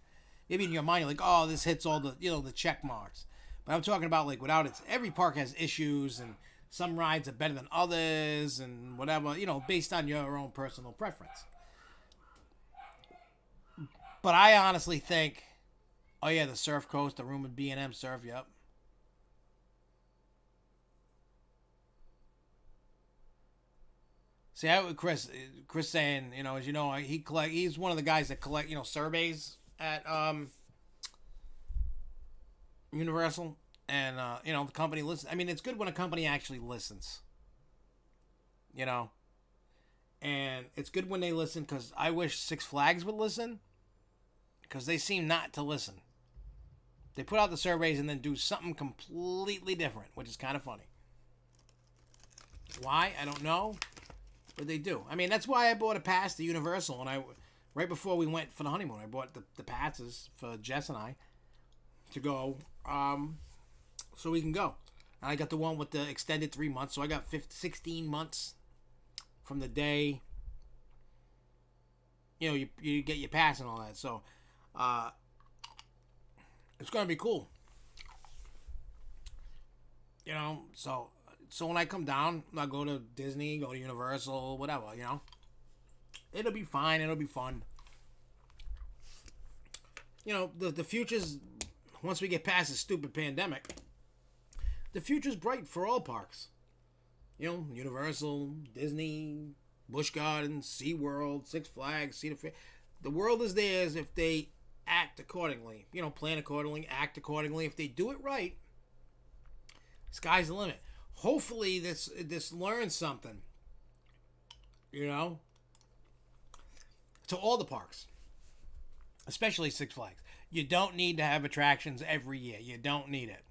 Maybe in your mind, you're like, oh, this hits all the, the check marks. But I'm talking about, like, without it, every park has issues, and some rides are better than others, and whatever, based on your own personal preference. But I honestly think, oh yeah, the Surf Coast, the rumored B&M Surf, yep. See, Chris saying, as you know, he's one of the guys that collect, surveys at Universal, and the company listens. I mean, it's good when a company actually listens, and it's good when they listen, because I wish Six Flags would listen, because they seem not to listen. They put out the surveys and then do something completely different, which is kind of funny. Why? I don't know. But they do. I mean, that's why I bought a pass to Universal. And right before we went for the honeymoon, I bought the passes for Jess and I to go, so we can go. And I got the one with the extended 3 months. So I got 16 months from the day, you get your pass and all that. So, it's going to be cool. So when I come down, I'll go to Disney, go to Universal, whatever, It'll be fine. It'll be fun. The future's, once we get past this stupid pandemic, the future's bright for all parks. Universal, Disney, Busch Gardens, SeaWorld, Six Flags, Cedar Fair. The world is theirs if they act accordingly. Plan accordingly, act accordingly. If they do it right, sky's the limit. Hopefully this learns something, to all the parks, especially Six Flags. You don't need to have attractions every year. You don't need it.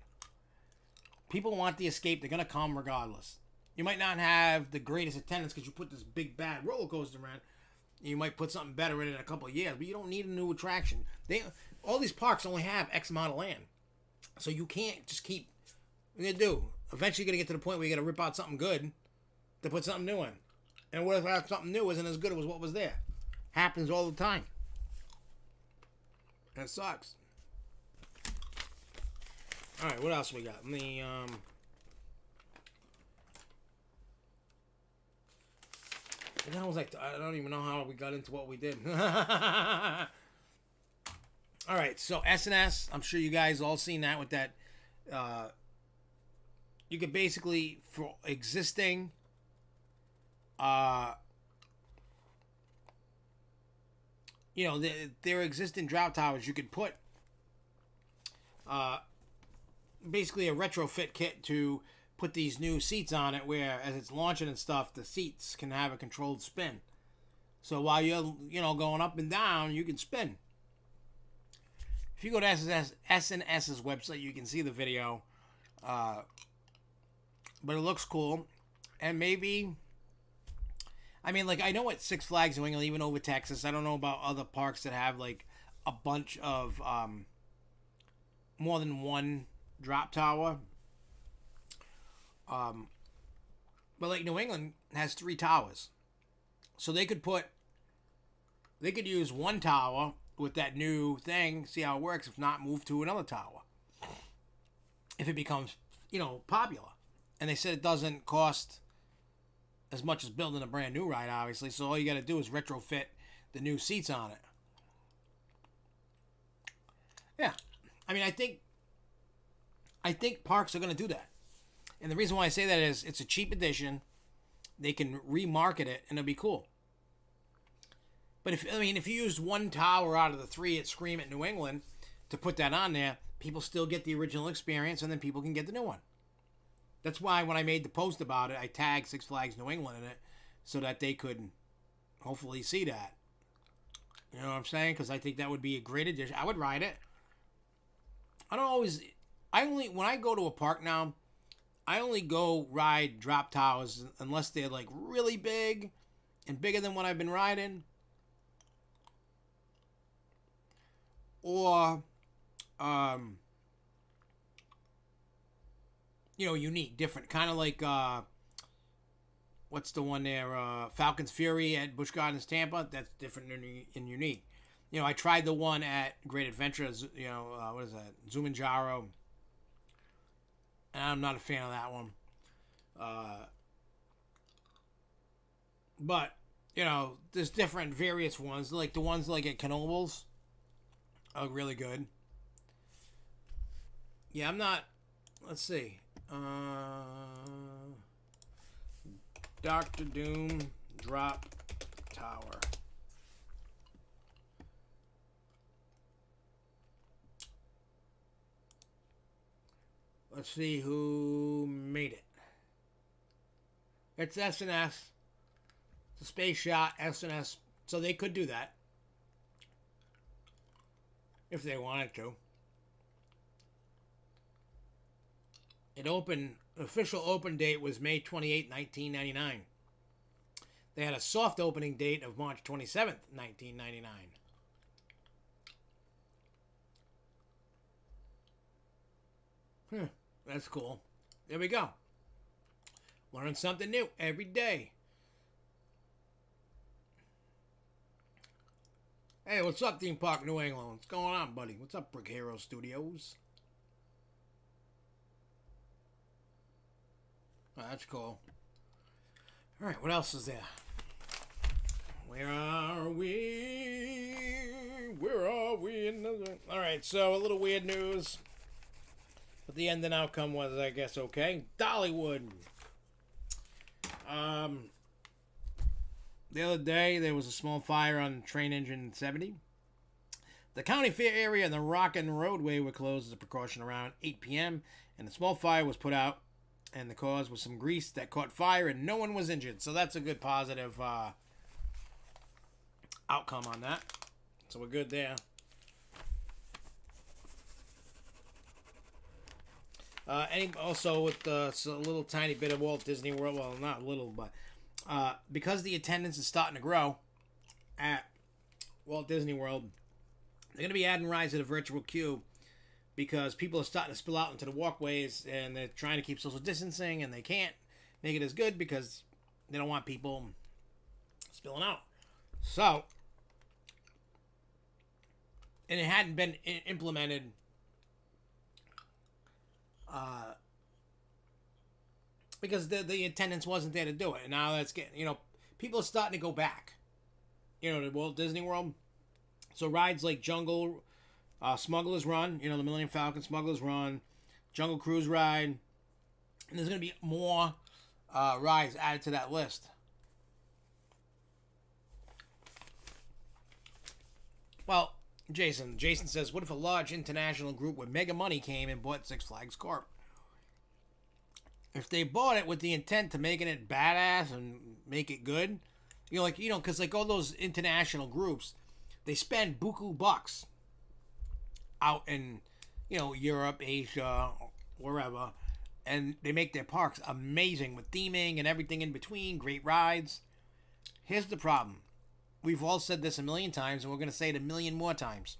People want the escape. They're going to come regardless. You might not have the greatest attendance because you put this big bad roller coaster around. You might put something better in a couple of years, but you don't need a new attraction. All these parks only have X amount of land. So you can't just keep, what are you going to do? Eventually you're going to get to the point where you got to rip out something good to put something new in. And what if something new isn't as good as what was there? Happens all the time. And it sucks. Alright, what else we got? I don't even know how we got into what we did. Alright, so S&S, I'm sure you guys all seen that with that, you could basically, for existing, their existing drop towers, you could put, basically a retrofit kit to put these new seats on it, where as it's launching and stuff, the seats can have a controlled spin. So while you're, going up and down, you can spin. If you go to S&S's website, you can see the video. But it looks cool. And maybe, I know at Six Flags New England, even over Texas, I don't know about other parks that have, like, a bunch of, more than one drop tower. But, like, New England has 3 towers. So they could use one tower with that new thing, see how it works. If not, move to another tower. If it becomes, popular. And they said it doesn't cost as much as building a brand new ride, obviously. So all you got to do is retrofit the new seats on it. Yeah. I think parks are going to do that. And the reason why I say that is it's a cheap addition. they can remarket it and it'll be cool. But if you used one tower out of the three at Scream at New England to put that on there, people still get the original experience, and then people can get the new one. That's why when I made the post about it, I tagged Six Flags New England in it so that they could hopefully see that. You know what I'm saying? Because I think that would be a great addition. I would ride it. When I go to a park now, I only go ride drop towers unless they're like really big and bigger than what I've been riding. Or, unique, different. Kind of like, what's the one there? Falcon's Fury at Busch Gardens, Tampa. That's different and unique. I tried the one at Great Adventure, what is that? Zumanjaro. And I'm not a fan of that one. But, there's different various ones. Like the ones like at Knoebels are really good. Yeah, I'm not... Let's see. Dr. Doom Drop Tower. Let's see who made it. It's S&S. It's a space shot, S&S. So they could do that. If they wanted to. Official open date was May 28, 1999. They had a soft opening date of March 27th, 1999. That's cool. There we go. Learn something new every day. Hey, what's up, Theme Park New England? What's going on, buddy? What's up, Brick Hero Studios? Oh, that's cool. All right, what else is there? Where are we? Where are we? All right, so a little weird news. But the ending outcome was, I guess, okay. Dollywood. The other day, there was a small fire on Train Engine 70. The county fair area and the Rockin' Roadway were closed as a precaution around 8 p.m. And the small fire was put out. And the cause was some grease that caught fire and no one was injured. So that's a good positive outcome on that. So we're good there. Also with a little tiny bit of Walt Disney World, well, not little, but because the attendance is starting to grow at Walt Disney World, they're going to be adding rides to the virtual queue because people are starting to spill out into the walkways and they're trying to keep social distancing and they can't make it as good because they don't want people spilling out. So, and it hadn't been implemented because the attendance wasn't there to do it. And now that's getting, people are starting to go back, to Walt Disney World. So rides like Jungle, Smuggler's Run, the Millennium Falcon Smuggler's Run, Jungle Cruise Ride, and there's going to be more rides added to that list. Well, Jason says, what if a large international group with mega money came and bought Six Flags Corp? If they bought it with the intent to making it badass and make it good, because all those international groups, they spend buku bucks out in, Europe, Asia, wherever, and they make their parks amazing with theming and everything in between, great rides. Here's the problem. We've all said this a million times, and we're going to say it a million more times.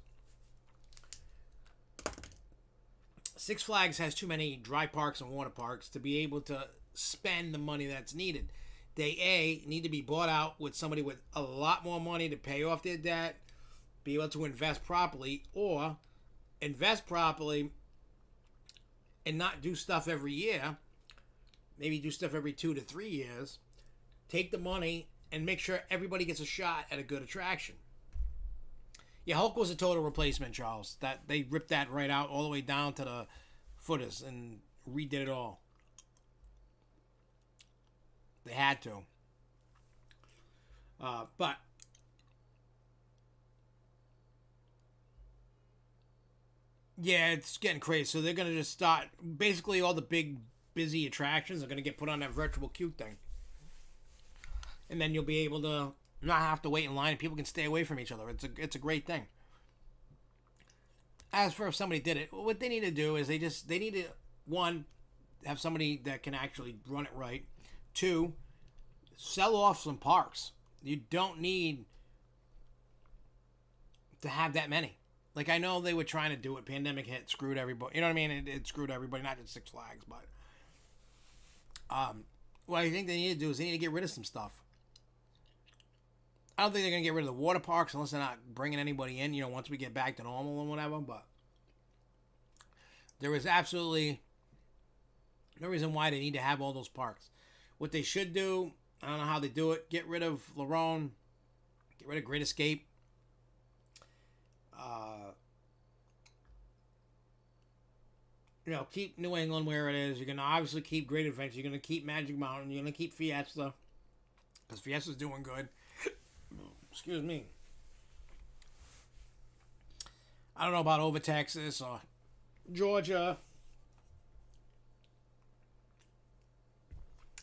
Six Flags has too many dry parks and water parks to be able to spend the money that's needed. They, need to be bought out with somebody with a lot more money to pay off their debt, be able to invest properly, or invest properly and not do stuff every year. Maybe do stuff every 2 to 3 years. Take the money and make sure everybody gets a shot at a good attraction. Yeah, Hulk was a total replacement, Charles. That they ripped that right out all the way down to the footers and redid it all. They had to. But yeah, it's getting crazy. So they're gonna just start. Basically, all the big busy attractions are gonna get put on that virtual queue thing, and then you'll be able to not have to wait in line, and people can stay away from each other. It's a great thing. As for if somebody did it, what they need to do is they need to, one, have somebody that can actually run it right. Two, sell off some parks. You don't need to have that many. Like, I know they were trying to do it. Pandemic hit, screwed everybody. You know what I mean? It screwed everybody, not just Six Flags, but what I think they need to do is they need to get rid of some stuff. I don't think they're going to get rid of the water parks unless they're not bringing anybody in, once we get back to normal and whatever. But there is absolutely no reason why they need to have all those parks. What they should do, I don't know how they do it, get rid of Lerone, get rid of Great Escape. Keep New England where it is. You're going to obviously keep Great Adventure. You're going to keep Magic Mountain. You're going to keep Fiesta, because Fiesta's doing good. Excuse me. I don't know about over Texas or Georgia.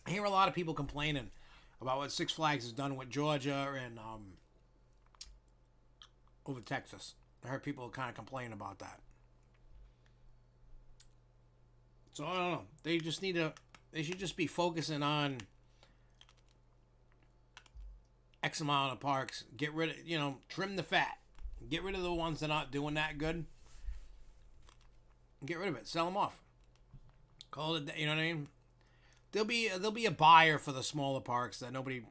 I hear a lot of people complaining about what Six Flags has done with Georgia and over Texas. I heard people kind of complain about that. So I don't know. They should just be focusing on X amount of parks. Get rid of, trim the fat. Get rid of the ones that aren't doing that good. Get rid of it. Sell them off. Call it, you know what I mean? There'll be a buyer for the smaller parks that nobody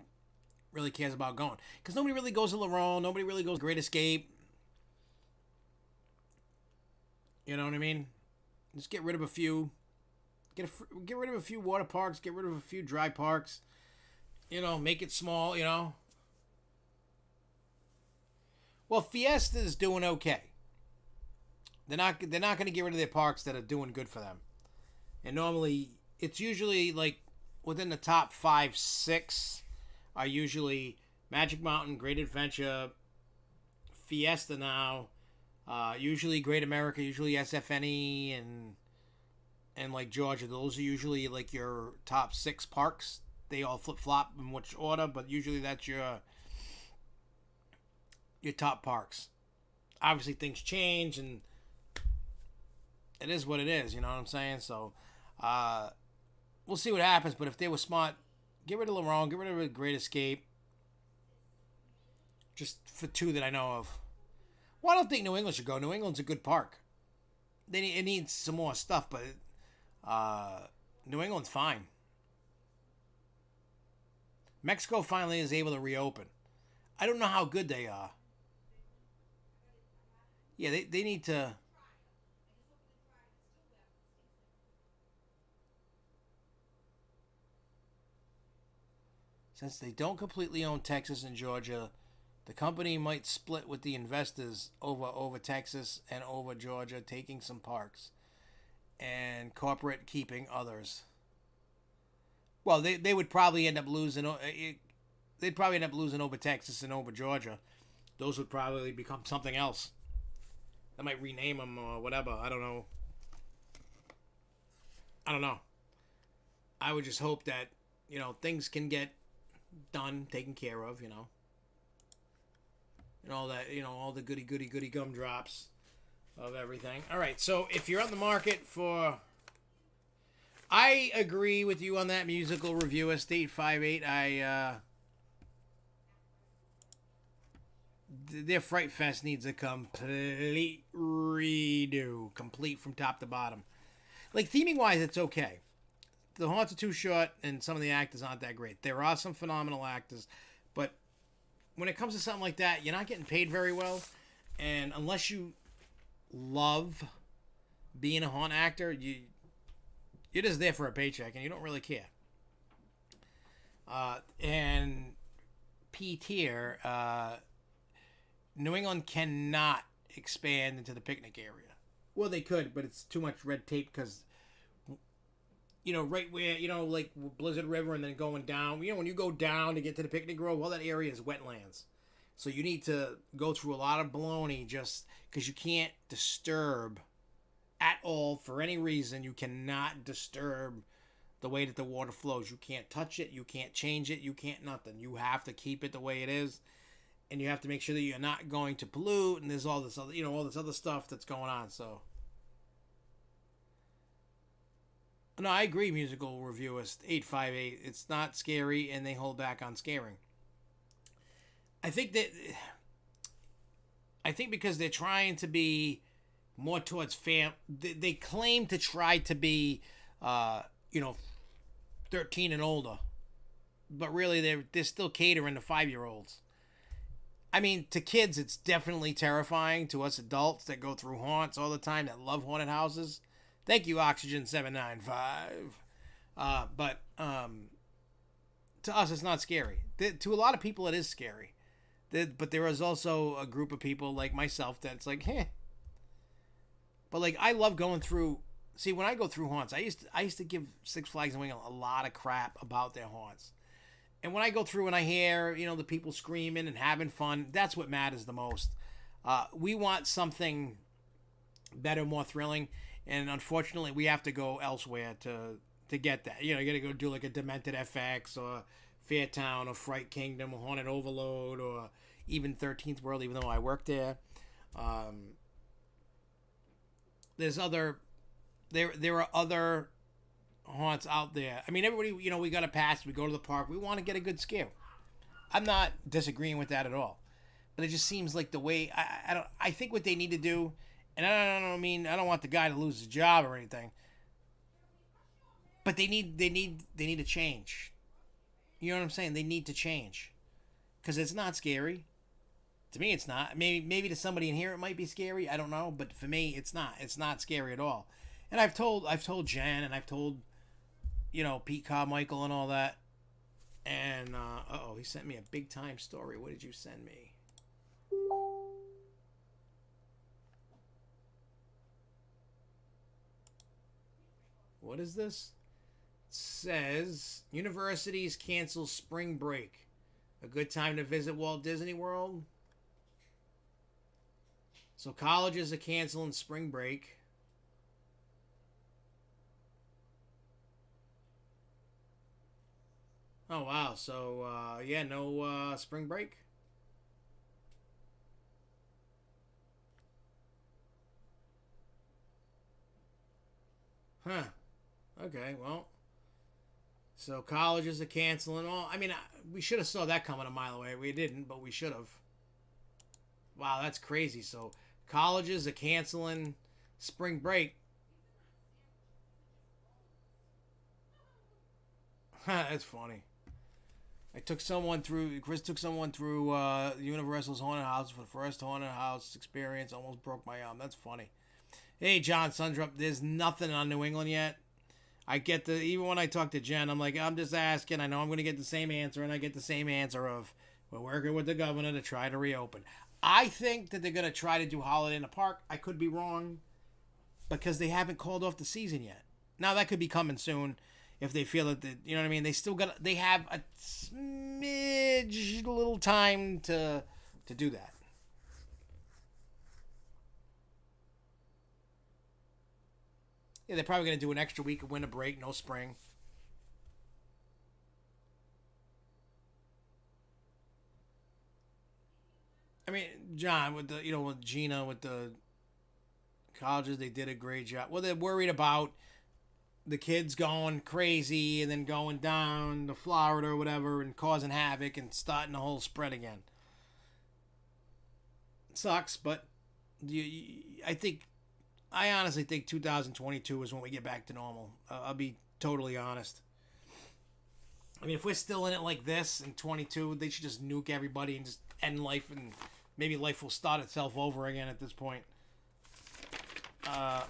really cares about going. Because nobody really goes to Lerone. Nobody really goes to Great Escape. You know what I mean? Just get rid of a few. Get rid of a few water parks. Get rid of a few dry parks. Make it small, Well, Fiesta's doing okay. They're not going to get rid of their parks that are doing good for them. And normally, it's usually like within the top 5, 6 are usually Magic Mountain, Great Adventure, Fiesta now, usually Great America, usually SFNE, and like Georgia. Those are usually like your top 6 parks. They all flip-flop in which order, but usually that's your top parks. Obviously, things change, and it is what it is. You know what I'm saying? So, we'll see what happens. But if they were smart, get rid of Lerone, get rid of the Great Escape. Just for 2 that I know of. Well, I don't think New England should go. New England's a good park. It needs some more stuff, but New England's fine. Mexico finally is able to reopen. I don't know how good they are. Yeah, they need to. Since they don't completely own Texas and Georgia, the company might split with the investors over Texas and over Georgia, taking some parks, and corporate keeping others. Well, they would probably end up losing. They'd probably end up losing over Texas and over Georgia. Those would probably become something else. They might rename them or whatever. I don't know. I would just hope that things can get done, taken care of. And all that. All the goody gumdrops of everything. All right. So if you're on the market for. I agree with you on that musical review, Estate 58. Their Fright Fest needs a complete redo. Complete from top to bottom. Like, theming wise, it's okay. The haunts are too short, and some of the actors aren't that great. There are some phenomenal actors, but when it comes to something like that, you're not getting paid very well, and unless you love being a haunt actor, you're just there for a paycheck, and you don't really care. And P tier, New England cannot expand into the picnic area. Well, they could, but it's too much red tape because right where, like Blizzard River and then going down. When you go down to get to the picnic grove, all that area is wetlands. So you need to go through a lot of baloney just because you can't disturb at all for any reason. You cannot disturb the way that the water flows. You can't touch it. You can't change it. You can't nothing. You have to keep it the way it is. And you have to make sure that you're not going to pollute. And there's all this other, all this other stuff that's going on. So. No, I agree, musical reviewist 858. It's not scary, and they hold back on scaring. I think because they're trying to be more towards they claim to try to be, 13 and older, but really they're still catering to 5-year-olds. I mean, to kids, it's definitely terrifying. To us adults that go through haunts all the time, that love haunted houses. Thank you, Oxygen 795. But to us, it's not scary. To a lot of people, it is scary. But there is also a group of people like myself that's like, heh. But like, I love going through. See, when I go through haunts, I used to give Six Flags and Wing a lot of crap about their haunts. And when I go through and I hear, the people screaming and having fun, that's what matters the most. We want something better, more thrilling. And unfortunately, we have to go elsewhere to get that. You got to go do like a Demented FX or Fairtown or Fright Kingdom or Haunted Overload or even 13th World, even though I work there. There's other... There are other haunts out there. I mean, everybody, we got a pass. We go to the park. We want to get a good scare. I'm not disagreeing with that at all. But it just seems like the way... I think what they need to do... And I don't want the guy to lose his job or anything. But they need to change. You know what I'm saying? They need to change. Because it's not scary. To me, it's not. Maybe to somebody in here it might be scary. I don't know. But for me, it's not. It's not scary at all. And I've told Jen and I've told, Pete Carmichael and all that. And, he sent me a big time story. What did you send me? What is this? It says, universities cancel spring break. A good time to visit Walt Disney World? So colleges are canceling spring break. Oh, wow. So, no spring break? Huh. Okay, well. So colleges are canceling all. I mean, we should have saw that coming a mile away. We didn't, but we should have. Wow, that's crazy. So colleges are canceling spring break. That's funny. Chris took someone through Universal's Haunted House for the first haunted house experience. Almost broke my arm. That's funny. Hey, John Sundrup, there's nothing on New England yet. I get even when I talk to Jen, I'm like, I'm just asking. I know I'm going to get the same answer, and I get the same answer of, we're working with the governor to try to reopen. I think that they're going to try to do Holiday in the Park. I could be wrong because they haven't called off the season yet. Now, that could be coming soon if they feel that, you know what I mean? They have a smidge little time to do that. Yeah, they're probably going to do an extra week of winter break, no spring. I mean, John, with with Gina, with the colleges, they did a great job. Well, they're worried about the kids going crazy and then going down to Florida or whatever and causing havoc and starting the whole spread again. It sucks, but I honestly think 2022 is when we get back to normal. I'll be totally honest. I mean, if we're still in it like this in 22, they should just nuke everybody and just end life, and maybe life will start itself over again at this point. I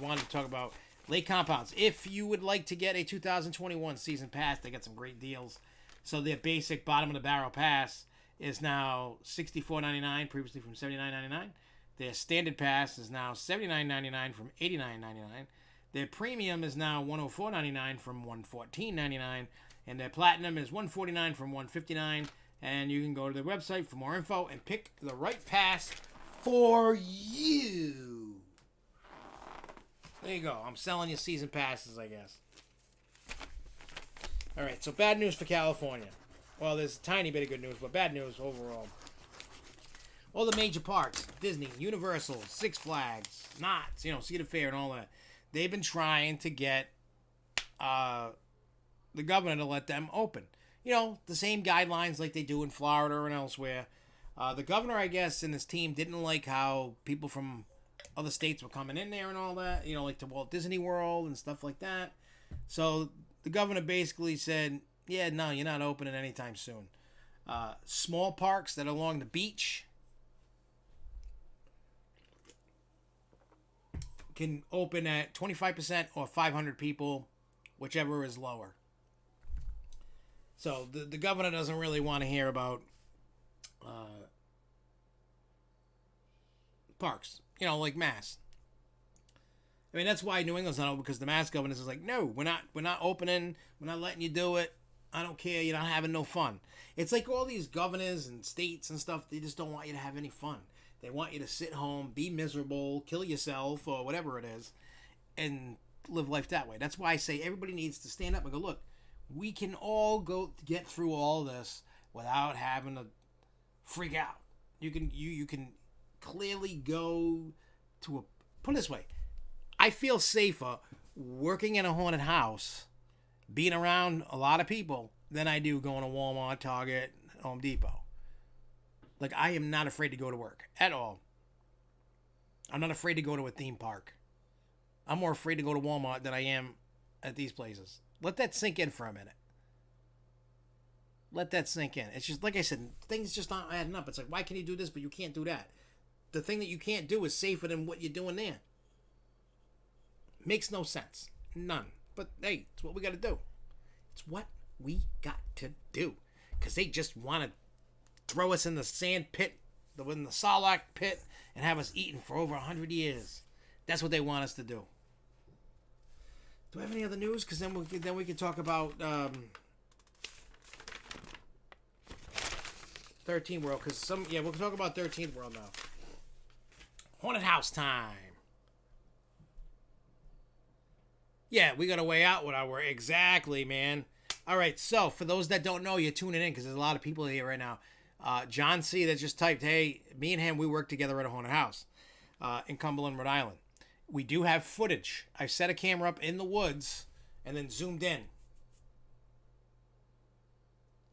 wanted to talk about Lake Compounce. If you would like to get a 2021 season pass, they got some great deals. So their basic bottom of the barrel pass is now $64.99, previously from $79.99. Their standard pass is now $79.99 from $89.99. Their premium is now $104.99 from $114.99, and their platinum is $149 from $159. And you can go to the website for more info and pick the right pass for you. There you go. I'm selling you season passes, I guess. All right, so bad news for California. Well, there's a tiny bit of good news, but bad news overall. All the major parks, Disney, Universal, Six Flags, Knott's, Cedar Fair and all that, they've been trying to get the governor to let them open. The same guidelines like they do in Florida and elsewhere. The governor, I guess, and his team didn't like how people from other states were coming in there and all that, like to Walt Disney World and stuff like that. So the governor basically said, yeah, no, you're not opening anytime soon. Small parks that are along the beach can open at 25% or 500 people, whichever is lower. So the governor doesn't really want to hear about parks, like Mass. I mean, that's why New England's not open, because the Mass governor is like, no, we're not opening, we're not letting you do it. I don't care, you're not having no fun. It's like all these governors and states and stuff, they just don't want you to have any fun. They want you to sit home, be miserable, kill yourself, or whatever it is, and live life that way. That's why I say everybody needs to stand up and go, look, we can all get through all this without having to freak out. You can clearly go to put it this way, I feel safer working in a haunted house, being around a lot of people, than I do going to Walmart, Target, Home Depot. Like, I am not afraid to go to work at all. I'm not afraid to go to a theme park. I'm more afraid to go to Walmart than I am at these places. Let that sink in for a minute. Let that sink in. It's just, like I said, things just aren't adding up. It's like, why can you do this, but you can't do that? The thing that you can't do is safer than what you're doing there. Makes no sense. None. But, hey, it's what we got to do. It's what we got to do. Because they just want to throw us in the sand pit, in the Sarlacc pit, and have us eating for over 100 years. That's what they want us to do. Do I have any other news? Because then we can talk about 13 World. We'll talk about 13th World now. Haunted house time. Yeah, we got a way out with our work. Exactly, man. All right, so for those that don't know, you're tuning in because there's a lot of people here right now. John C. that just typed, hey, me and him, we work together at a haunted house in Cumberland, Rhode Island. We do have footage. I set a camera up in the woods and then zoomed in.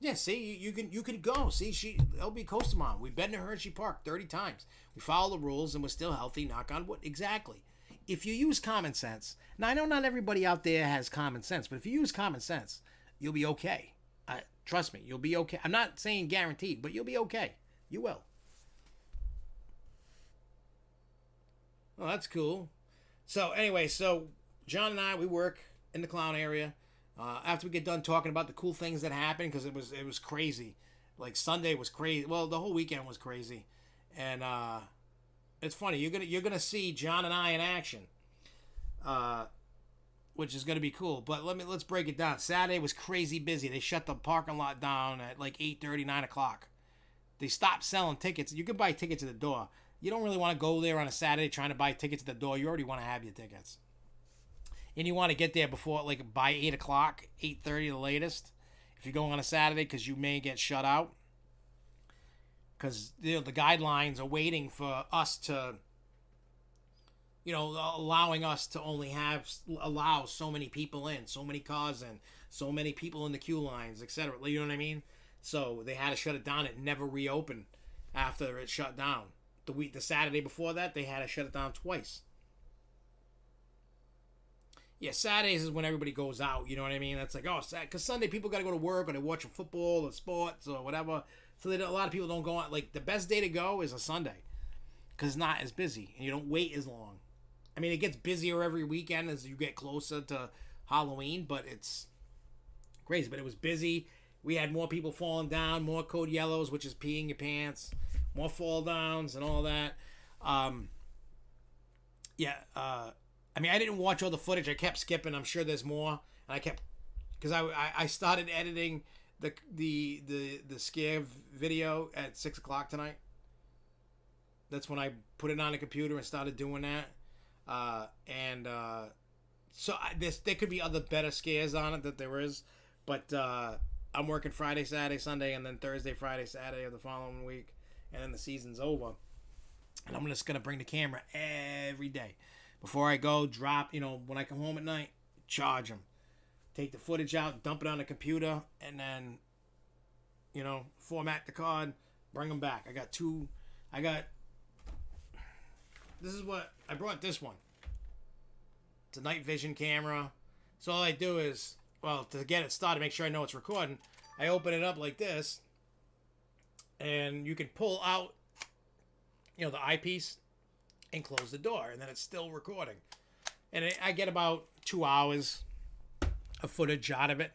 Yeah, see, you can go. See, LB Costamon. We've been to Hershey Park 30 times. We follow the rules and we're still healthy, knock on wood. Exactly. If you use common sense, now I know not everybody out there has common sense, but if you use common sense, you'll be okay. Trust me, you'll be okay. I'm not saying guaranteed, but you'll be okay. You will. Oh, that's cool. So anyway, John and I, we work in the clown area. After we get done talking about the cool things that happened, because it was crazy. Like Sunday was crazy. Well, the whole weekend was crazy, and it's funny. You're gonna see John and I in action, which is gonna be cool. But let's break it down. Saturday was crazy busy. They shut the parking lot down at like 8:30, 9 o'clock. They stopped selling tickets. You can buy tickets at the door. You don't really want to go there on a Saturday trying to buy tickets at the door. You already want to have your tickets. And you want to get there before, like, by 8 o'clock, 8:30 the latest. If you go on a Saturday, because you may get shut out. Because, the guidelines are waiting for us to, allowing us to only allow so many people in, so many cars in, so many people in the queue lines, etc. You know what I mean? So they had to shut it down. It never reopened after it shut down. The Saturday before that, they had to shut it down twice. Yeah, Saturdays is when everybody goes out, you know what I mean? That's like, because Sunday people got to go to work or they're watching football or sports or whatever. So a lot of people don't go out. Like, the best day to go is a Sunday because it's not as busy and you don't wait as long. I mean, it gets busier every weekend as you get closer to Halloween, but it's crazy. But it was busy. We had more people falling down, more code yellows, which is peeing your pants, more fall downs and all that. I I mean, I didn't watch all the footage. I kept skipping. I'm sure there's more. And I kept, because I started editing the scare video at 6 o'clock tonight. That's when I put it on the computer and started doing that. So there could be other better scares on it that there is, but I'm working Friday, Saturday, Sunday, and then Thursday, Friday, Saturday of the following week, and then the season's over. And I'm just gonna bring the camera every day before I go. Drop, when I come home at night, charge them, take the footage out, dump it on the computer, and then format the card, bring them back. This is what I brought. This one. It's a night vision camera. So all I do is, to get it started, make sure I know it's recording, I open it up like this, and you can pull out, the eyepiece and close the door, and then it's still recording. And I get about 2 hours of footage out of it,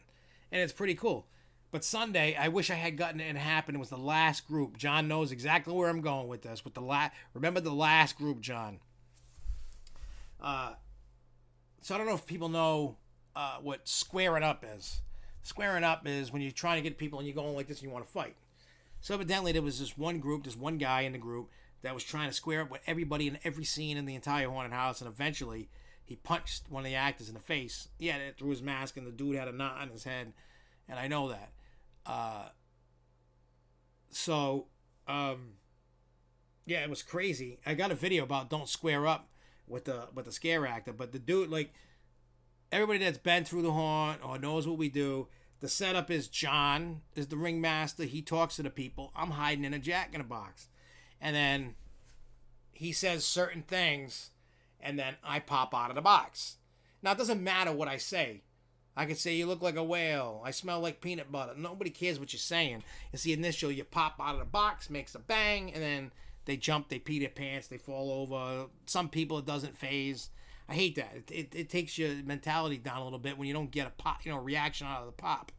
and it's pretty cool. But Sunday, I wish I had gotten it and happened. It was the last group. John knows exactly where I'm going with this. Remember the last group, John. So I don't know if people know what squaring up is. Squaring up is when you're trying to get people and you're going like this and you want to fight. So evidently there was this one guy in the group that was trying to square up with everybody in every scene in the entire haunted house, and eventually he punched one of the actors in the face. He had it through his mask, and the dude had a knot on his head, and I know that. Yeah, it was crazy. I got a video about don't square up with the scare actor, but the dude, everybody that's been through the haunt or knows what we do, the setup is John is the ringmaster. He talks to the people. I'm hiding in a jack-in-a-box, and then he says certain things, and then I pop out of the box. Now, it doesn't matter what I say. I could say, you look like a whale. I smell like peanut butter. Nobody cares what you're saying. It's the initial. You pop out of the box, makes a bang, and then they jump, they pee their pants, they fall over. Some people, it doesn't phase. I hate that. It takes your mentality down a little bit when you don't get a pop, reaction out of the pop.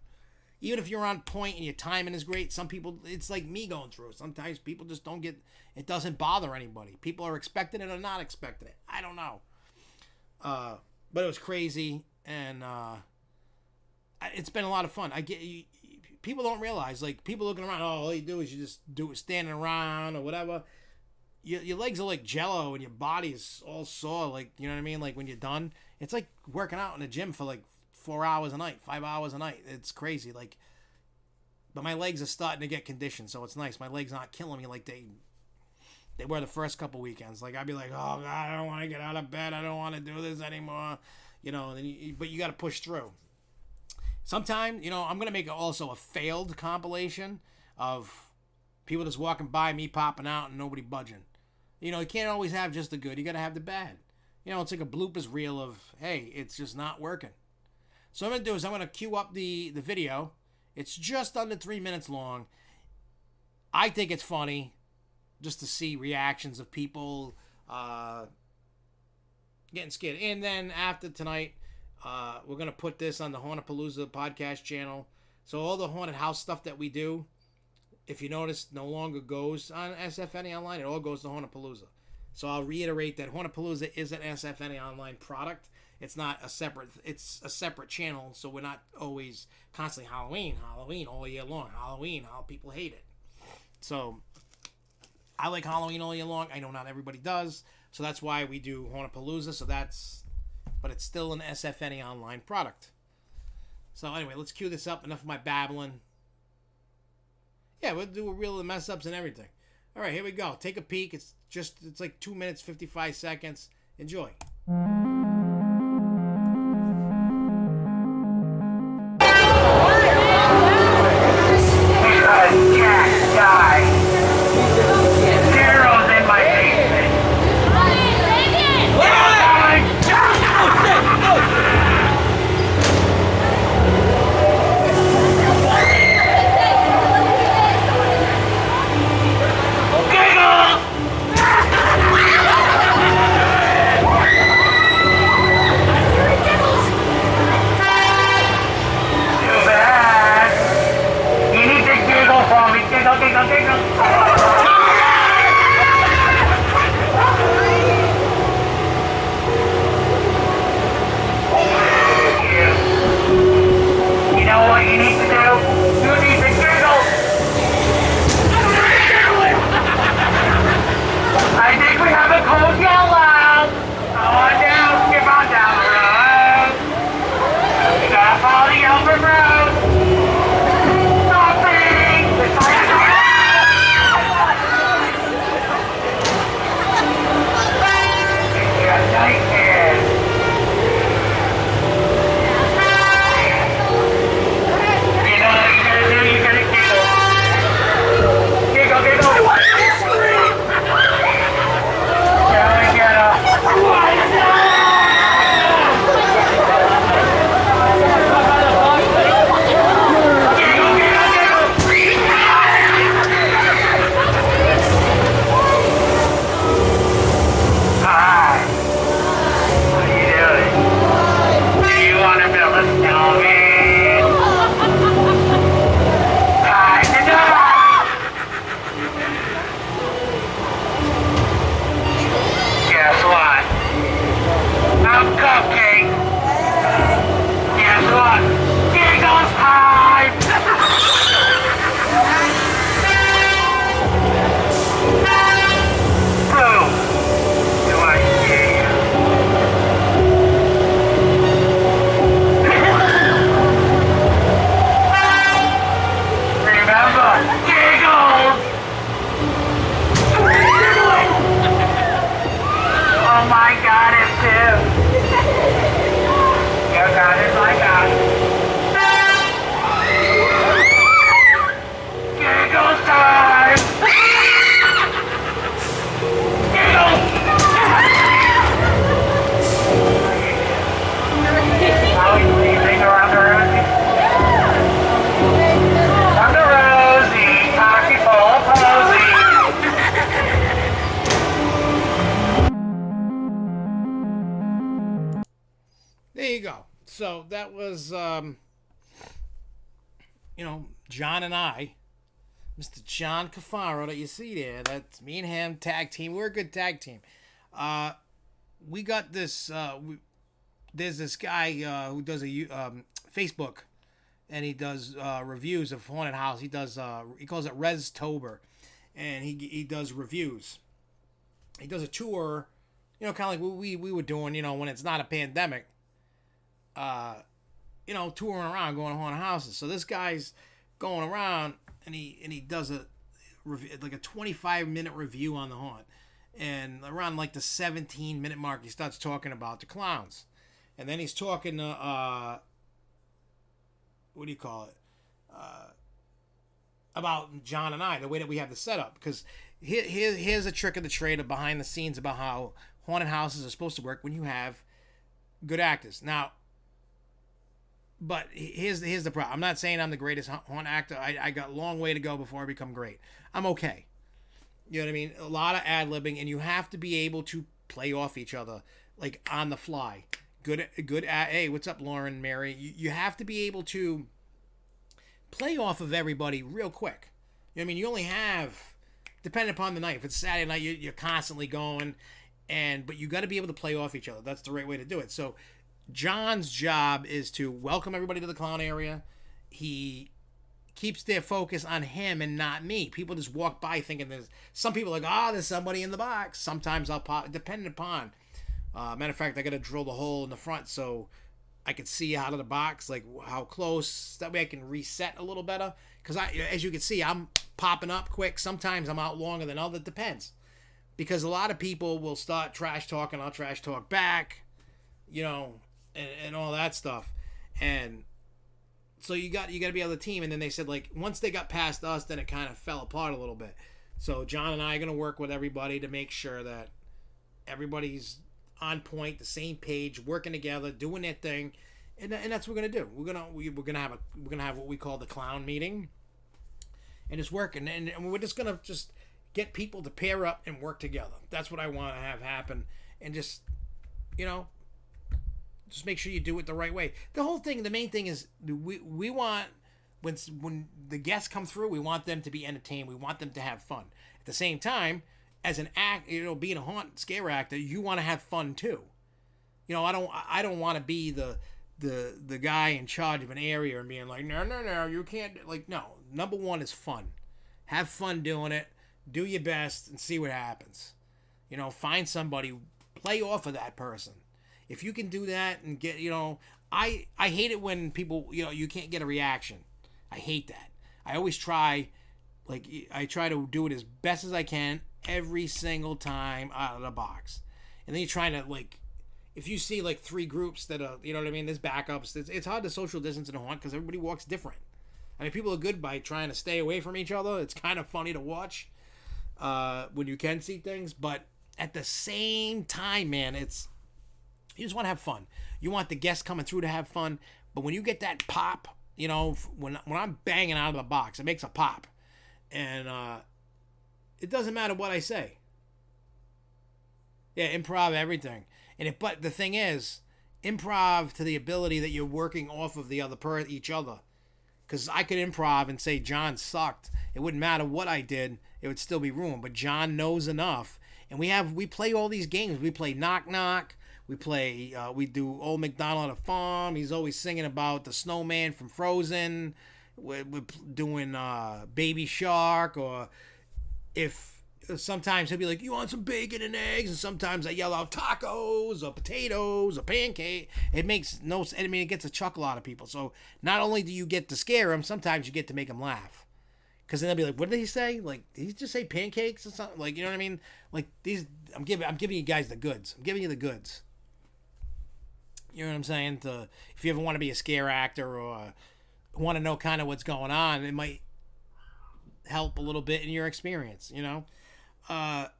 Even if you're on point and your timing is great, some people, it's like me going through. Sometimes people just don't get, it doesn't bother anybody. People are expecting it or not expecting it. I don't know. But it was crazy, and it's been a lot of fun. People don't realize, people looking around, all you do is you just do it standing around or whatever. Your legs are like jello and your body's all sore, you know what I mean? When you're done, it's like working out in the gym for 4 hours a night, 5 hours a night. It's crazy. But my legs are starting to get conditioned, so it's nice. My legs aren't killing me like they were the first couple weekends. I'd be like, oh God, I don't want to get out of bed. I don't want to do this anymore. But you got to push through. Sometime, I'm going to make also a failed compilation of people just walking by, me popping out, and nobody budging. You can't always have just the good. You got to have the bad. It's like a bloopers reel of, hey, it's just not working. So what I'm going to do is I'm going to queue up the video. It's just under 3 minutes long. I think it's funny just to see reactions of people getting scared. And then after tonight, we're going to put this on the Hauntapalooza podcast channel. So all the haunted house stuff that we do, if you notice, no longer goes on SFNEOnline. It all goes to Hauntapalooza. So I'll reiterate that Hauntapalooza is an SFNEOnline product. It's not it's a separate channel, so we're not always constantly Halloween all year long. Halloween, how people hate it. So I like Halloween all year long. I know not everybody does. So that's why we do Hauntapalooza. But it's still an SFNEOnline product. So anyway, let's cue this up. Enough of my babbling. Yeah, we'll do a reel of the mess ups and everything. All right, here we go. Take a peek. It's 2 minutes, 55 seconds. Enjoy. So that was, John and I, Mr. John Cafaro that you see there. That's me and him, tag team. We're a good tag team. We got this, there's this guy who does a Facebook, and he does reviews of haunted house. He does, he calls it Reztober, and he does reviews. He does a tour, kind of like we were doing, when it's not a pandemic. Touring around, going to haunted houses. So this guy's going around, and he does a 25-minute review on the haunt, and around like the 17-minute mark, he starts talking about the clowns, and then he's talking what do you call it? About John and I, the way that we have the setup, because here's a trick of the trade of behind the scenes about how haunted houses are supposed to work when you have good actors. Now, but here's the problem. I'm not saying I'm the greatest haunt actor. I got a long way to go before I become great. I'm okay. You know what I mean? A lot of ad-libbing, and you have to be able to play off each other, like on the fly. Good. Hey, what's up, Lauren, Mary? You have to be able to play off of everybody real quick. You know what I mean? You only have, depending upon the night. If it's Saturday night, you're constantly going, but you got to be able to play off each other. That's the right way to do it. So John's job is to welcome everybody to the clown area. He keeps their focus on him and not me. People just walk by thinking some people are like, there's somebody in the box. Sometimes I'll pop, depending upon. Matter of fact, I got to drill the hole in the front so I can see out of the box, like how close. That way I can reset a little better. Because as you can see, I'm popping up quick. Sometimes I'm out longer than others. It depends. Because a lot of people will start trash talking. I'll trash talk back, and all that stuff. And so you got to be on the team. And then they said, like, once they got past us, then it kind of fell apart a little bit. So John and I are going to work with everybody to make sure that everybody's on point, the same page, working together, doing their thing. And that's what we're going to do. We're going to have what we call the clown meeting. And it's working. And we're just going to get people to pair up and work together. That's what I want to have happen. And just make sure you do it the right way. The whole thing, the main thing is we want, when the guests come through, we want them to be entertained. We want them to have fun. At the same time, as an act, being a haunt scare actor, you want to have fun too. I don't want to be the guy in charge of an area and being like, no, you can't. Like, no. Number one is fun. Have fun doing it. Do your best and see what happens. Find somebody, play off of that person. If you can do that and get, I hate it when people, you can't get a reaction. I hate that. I always try, I try to do it as best as I can every single time out of the box. And then you're trying to, if you see, three groups that are, what I mean, there's backups. It's hard to social distance in a haunt because everybody walks different. I mean, people are good by trying to stay away from each other. It's kind of funny to watch when you can see things. But at the same time, man, you just want to have fun. You want the guests coming through to have fun. But when you get that pop, when I'm banging out of the box, it makes a pop. And it doesn't matter what I say. Yeah, improv everything. But the thing is, improv to the ability that you're working off of the other each other. Because I could improv and say John sucked. It wouldn't matter what I did. It would still be ruined. But John knows enough. And we play all these games. We play Knock Knock. We do Old MacDonald at a Farm. He's always singing about the snowman from Frozen. We're doing Baby Shark. Or sometimes he'll be like, you want some bacon and eggs? And sometimes I yell out tacos or potatoes or pancake. It makes no sense. I mean, it gets a chuckle out of people. So not only do you get to scare them, sometimes you get to make them laugh. Because then they'll be like, what did he say? Did he just say pancakes or something? You know what I mean? I'm giving you guys the goods. I'm giving you the goods. You know what I'm saying? If you ever want to be a scare actor or want to know kind of what's going on, it might help a little bit in your experience, But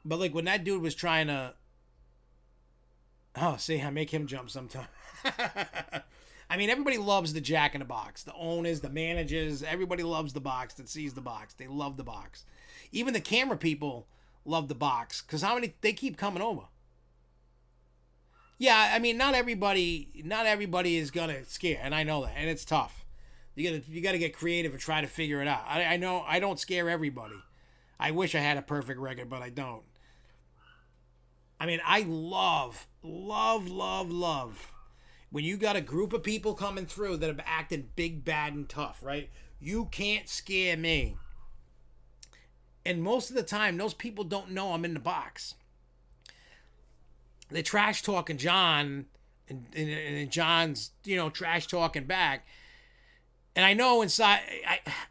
when that dude was trying to, I make him jump sometime. I mean, everybody loves the Jack in the Box. The owners, the managers, everybody loves the box that sees the box. They love the box. Even the camera people love the box because they keep coming over. Yeah, I mean, not everybody is gonna scare, and I know that, and it's tough. You gotta get creative and try to figure it out. I know I don't scare everybody. I wish I had a perfect record, but I don't. I mean, I love when you got a group of people coming through that are acting big, bad, and tough, right? You can't scare me. And most of the time, those people don't know I'm in the box. They're trash talking John, and John's, trash talking back. And I know inside,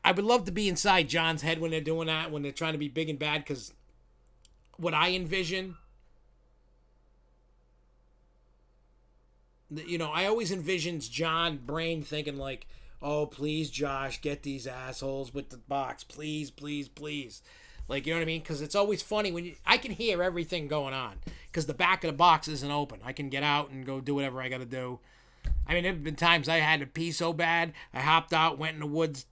I would love to be inside John's head when they're doing that, when they're trying to be big and bad, because what I envision, I always envisions John Brain thinking like, oh, please, Josh, get these assholes with the box. Please, please, please. Like, you know what I mean? Because it's always funny when I can hear everything going on because the back of the box isn't open. I can get out and go do whatever I got to do. I mean, there have been times I had to pee so bad, I hopped out, went in the woods,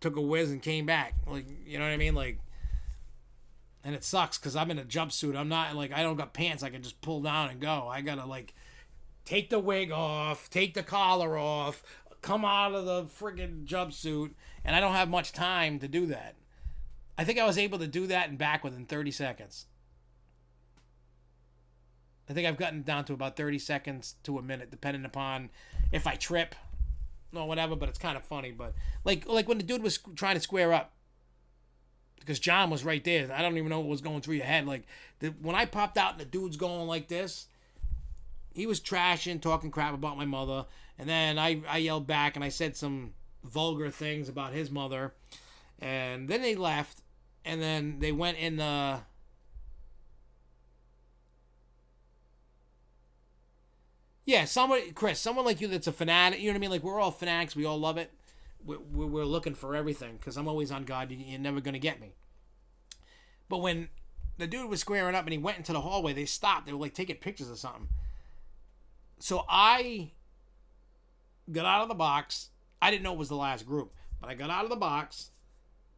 took a whiz, and came back. Like, you know what I mean? Like, and it sucks because I'm in a jumpsuit. I'm not, like, I don't got pants I can just pull down and go. I got to, like, take the wig off, take the collar off, come out of the friggin' jumpsuit, and I don't have much time to do that. I think I was able to do that and back within 30 seconds. I think I've gotten down to about 30 seconds to a minute, depending upon if I trip or whatever, but it's kind of funny. But like when the dude was trying to square up, because John was right there. I don't even know what was going through your head. Like, when I popped out and the dude's going like this, he was trashing, talking crap about my mother. And then I yelled back and I said some vulgar things about his mother. And then they left. And then they went in the... Yeah, someone like you that's a fanatic, you know what I mean? Like, we're all fanatics. We all love it. We're looking for everything because I'm always on God. You're never going to get me. But when the dude was squaring up and he went into the hallway, they stopped. They were like taking pictures or something. So I got out of the box. I didn't know it was the last group, but I got out of the box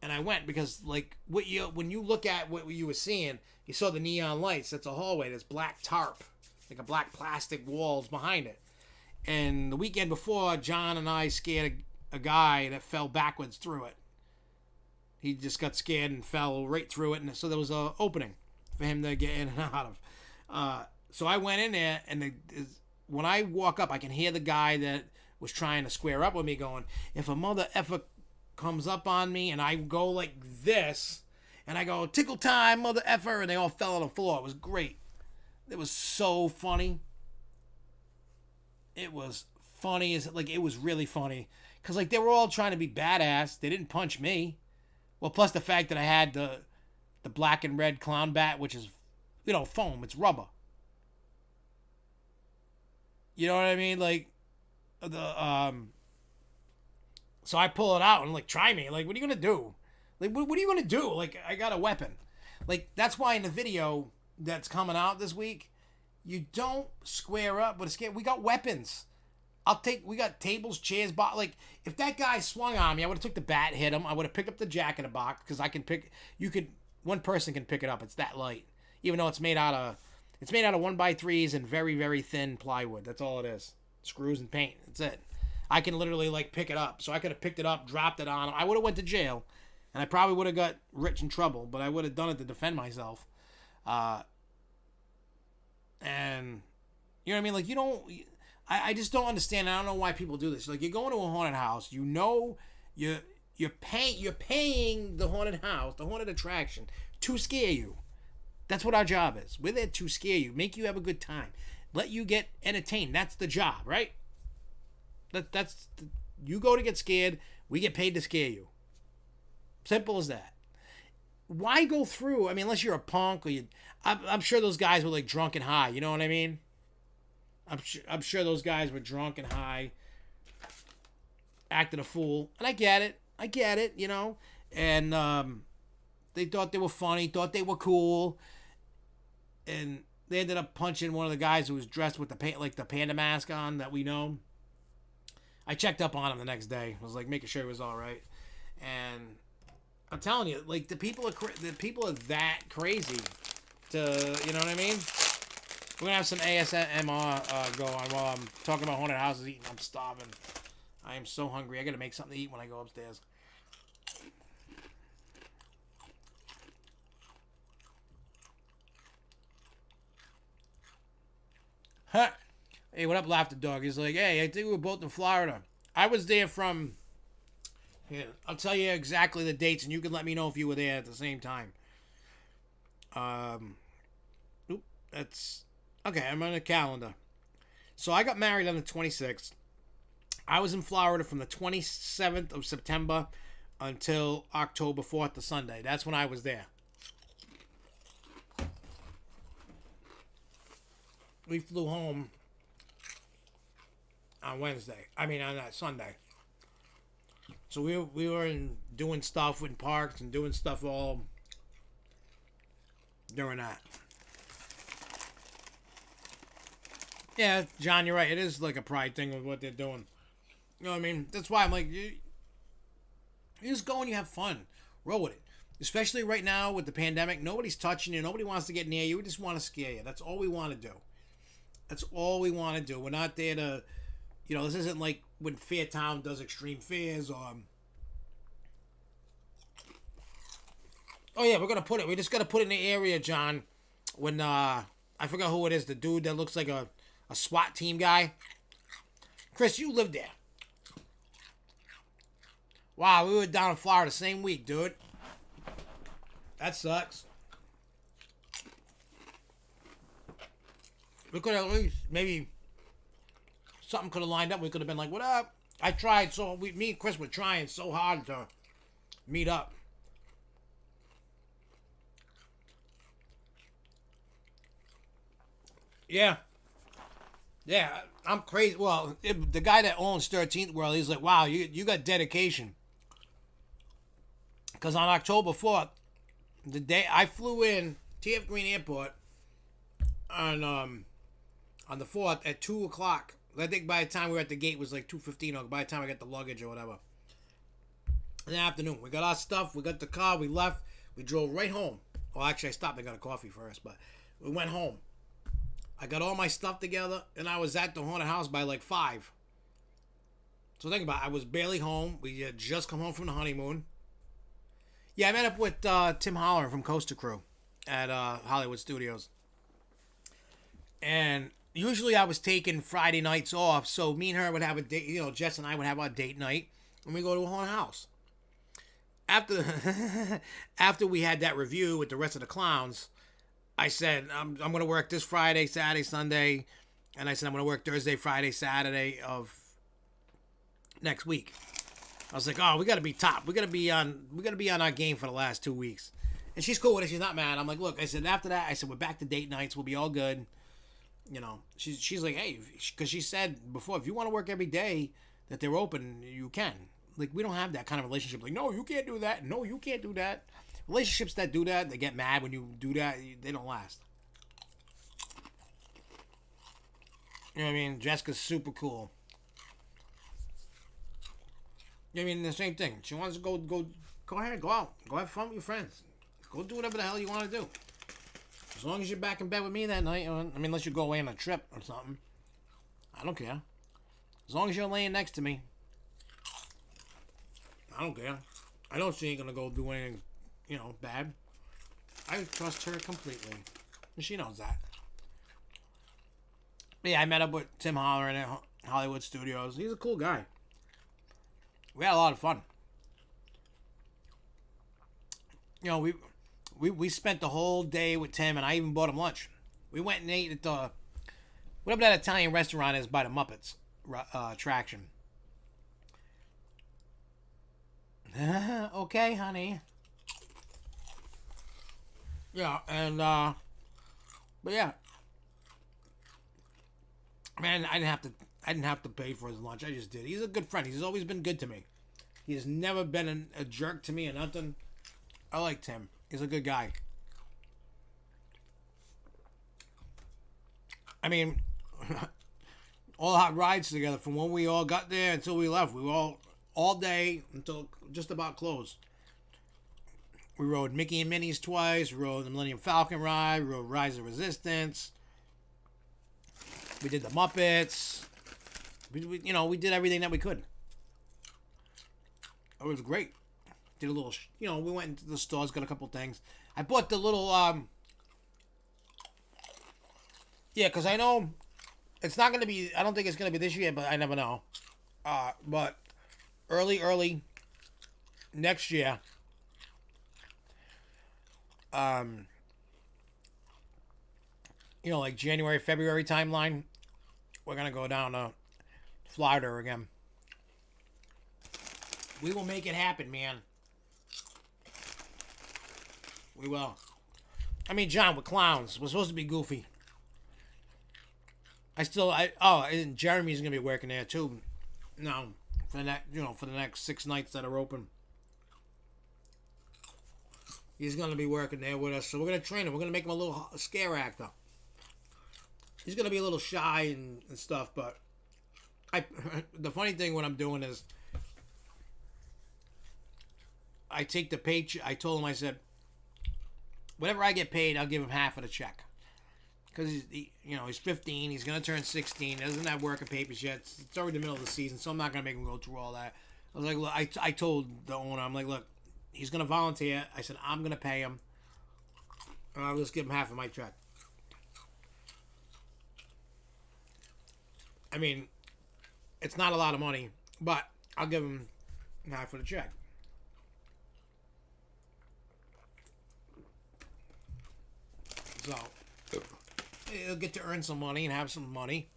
and I went because, like, when you look at what you were seeing, you saw the neon lights. That's a hallway. There's black tarp, like a black plastic walls behind it. And the weekend before, John and I scared a guy that fell backwards through it. He just got scared and fell right through it, and so there was an opening for him to get in and out of. So I went in there, and when I walk up, I can hear the guy that was trying to square up with me going, if a mother effer comes up on me, and I go like this, and I go, tickle time, mother effer, and they all fell on the floor. It was great. It was so funny. It was funny. It was really funny. Because, like, they were all trying to be badass. They didn't punch me. Well, plus the fact that I had the black and red clown bat, which is, foam. It's rubber. You know what I mean? Like, so I pull it out and, like, try me. Like, what are you going to do? Like, what are you going to do? Like, I got a weapon. Like, that's why in the video that's coming out this week, you don't square up with a scare. We got weapons. We got tables, chairs, like, if that guy swung on me, I would have took the bat, hit him. I would have picked up the jack in the box, because one person can pick it up. It's that light. Even though it's made out of 1x3s and very, very thin plywood. That's all it is. Screws and paint. That's it. I can literally, like, pick it up. So I could have picked it up, dropped it on him. I would have went to jail, and I probably would have got rich in trouble, but I would have done it to defend myself. And, you know what I mean? Like, you don't... I just don't understand. I don't know why people do this. Like, you're going to a haunted house. You're paying the haunted house, the haunted attraction, to scare you. That's what our job is. We're there to scare you, make you have a good time, let you get entertained. That's the job, right? You go to get scared. We get paid to scare you. Simple as that. Why go through? I mean, unless you're a punk or I'm sure those guys were, like, drunk and high. You know what I mean? I'm sure those guys were drunk and high, acting a fool, and I get it, and they thought they were funny, thought they were cool, and they ended up punching one of the guys who was dressed with the panda mask on that we know. I checked up on him the next day. I was like making sure he was all right, and I'm telling you, like, the people are that crazy to, you know what I mean? We're gonna have some ASMR go on while I'm talking about haunted houses eating. I'm starving. I am so hungry. I gotta make something to eat when I go upstairs. Huh. Hey, what up, Laughter Dog? He's like, hey, I think we were both in Florida. I was there from... Here, I'll tell you exactly the dates, and you can let me know if you were there at the same time. That's... Okay, I'm on the calendar. So I got married on the 26th. I was in Florida from the 27th of September until October 4th, the Sunday. That's when I was there. We flew home on Wednesday. I mean, on that Sunday. So we were doing stuff in parks and doing stuff all during that. Yeah, John, you're right. It is like a pride thing with what they're doing. You know what I mean? That's why I'm like, you just go and you have fun. Roll with it. Especially right now with the pandemic. Nobody's touching you. Nobody wants to get near you. We just want to scare you. That's all we want to do. That's all we want to do. We're not there to, you know, this isn't like when Fairtown does extreme fairs or... Oh yeah, we just gotta put it in the area, John. When, I forgot who it is. The dude that looks like a SWAT team guy. Chris, you lived there. Wow, we were down in Florida the same week, dude. That sucks. We could have at least, maybe, something could have lined up. We could have been like, what up? I tried me and Chris were trying so hard to meet up. Yeah. Yeah, I'm crazy. Well, the guy that owns 13th World, he's like, wow, you got dedication. Because on October 4th, the day I flew in TF Green Airport on the 4th at 2 o'clock. I think by the time we were at the gate it was like 2:15, or by the time I got the luggage or whatever. In the afternoon, we got our stuff, we got the car, we left, we drove right home. Well, actually, I stopped and got a coffee first, but we went home. I got all my stuff together, and I was at the haunted house by like 5. So think about it. I was barely home. We had just come home from the honeymoon. Yeah, I met up with Tim Holler from Coaster Crew at Hollywood Studios. And usually I was taking Friday nights off, so me and her would have a date, you know, Jess and I would have our date night, and we go to a haunted house. After we had that review with the rest of the clowns, I said, I'm going to work this Friday, Saturday, Sunday. And I said, I'm going to work Thursday, Friday, Saturday of next week. I was like, oh, we got to be top. We got to be on our game for the last 2 weeks. And she's cool with it. She's not mad. I'm like, look, I said, after that, I said, we're back to date nights. We'll be all good. You know, she's like, hey, because she said before, if you want to work every day that they're open, you can. Like, we don't have that kind of relationship. Like, no, you can't do that. No, you can't do that. Relationships that do that, they get mad when you do that, they don't last. You know what I mean? Jessica's super cool. You know what I mean? The same thing. She wants to go ahead, go out. Go have fun with your friends. Go do whatever the hell you want to do. As long as you're back in bed with me that night, I mean, unless you go away on a trip or something. I don't care. As long as you're laying next to me. I don't care. I know she ain't gonna go do anything, you know, bad. I trust her completely. And she knows that. But yeah, I met up with Tim Holler at Hollywood Studios. He's a cool guy. We had a lot of fun. You know, we spent the whole day with Tim, and I even bought him lunch. We went and ate at the... whatever that Italian restaurant is by the Muppets attraction. Okay, honey. Yeah, and but yeah, man, I didn't have to pay for his lunch. I just did. He's a good friend. He's always been good to me. He's never been a jerk to me or nothing. I liked him. He's a good guy. I mean, all hot rides together from when we all got there until we left. We were all day until just about close. We rode Mickey and Minnie's twice. We rode the Millennium Falcon ride. We rode Rise of Resistance. We did the Muppets. We did everything that we could. It was great. Did a little, we went into the stores, got a couple things. I bought the little, yeah, because I know it's not going to be, I don't think it's going to be this year, but I never know. But early next year, like January, February timeline, we're going to go down to Florida again. We will make it happen, man. We will. I mean, John, we're clowns. We're supposed to be goofy. And Jeremy's gonna be working there too. No, for the next 6 nights that are open. He's gonna be working there with us, so we're gonna train him. We're gonna make him a little scare actor. He's gonna be a little shy and stuff, but the funny thing what I'm doing is I take the paycheck. I told him, I said, whatever I get paid, I'll give him half of the check. Because he's 15, he's gonna turn 16, doesn't have working papers yet. It's already the middle of the season, so I'm not gonna make him go through all that. I was like, look, I told the owner, I'm like, look, he's gonna volunteer. I said, I'm gonna pay him, and I'll just give him half of my check. I mean, it's not a lot of money, but I'll give him half of the check. So he'll get to earn some money and have some money.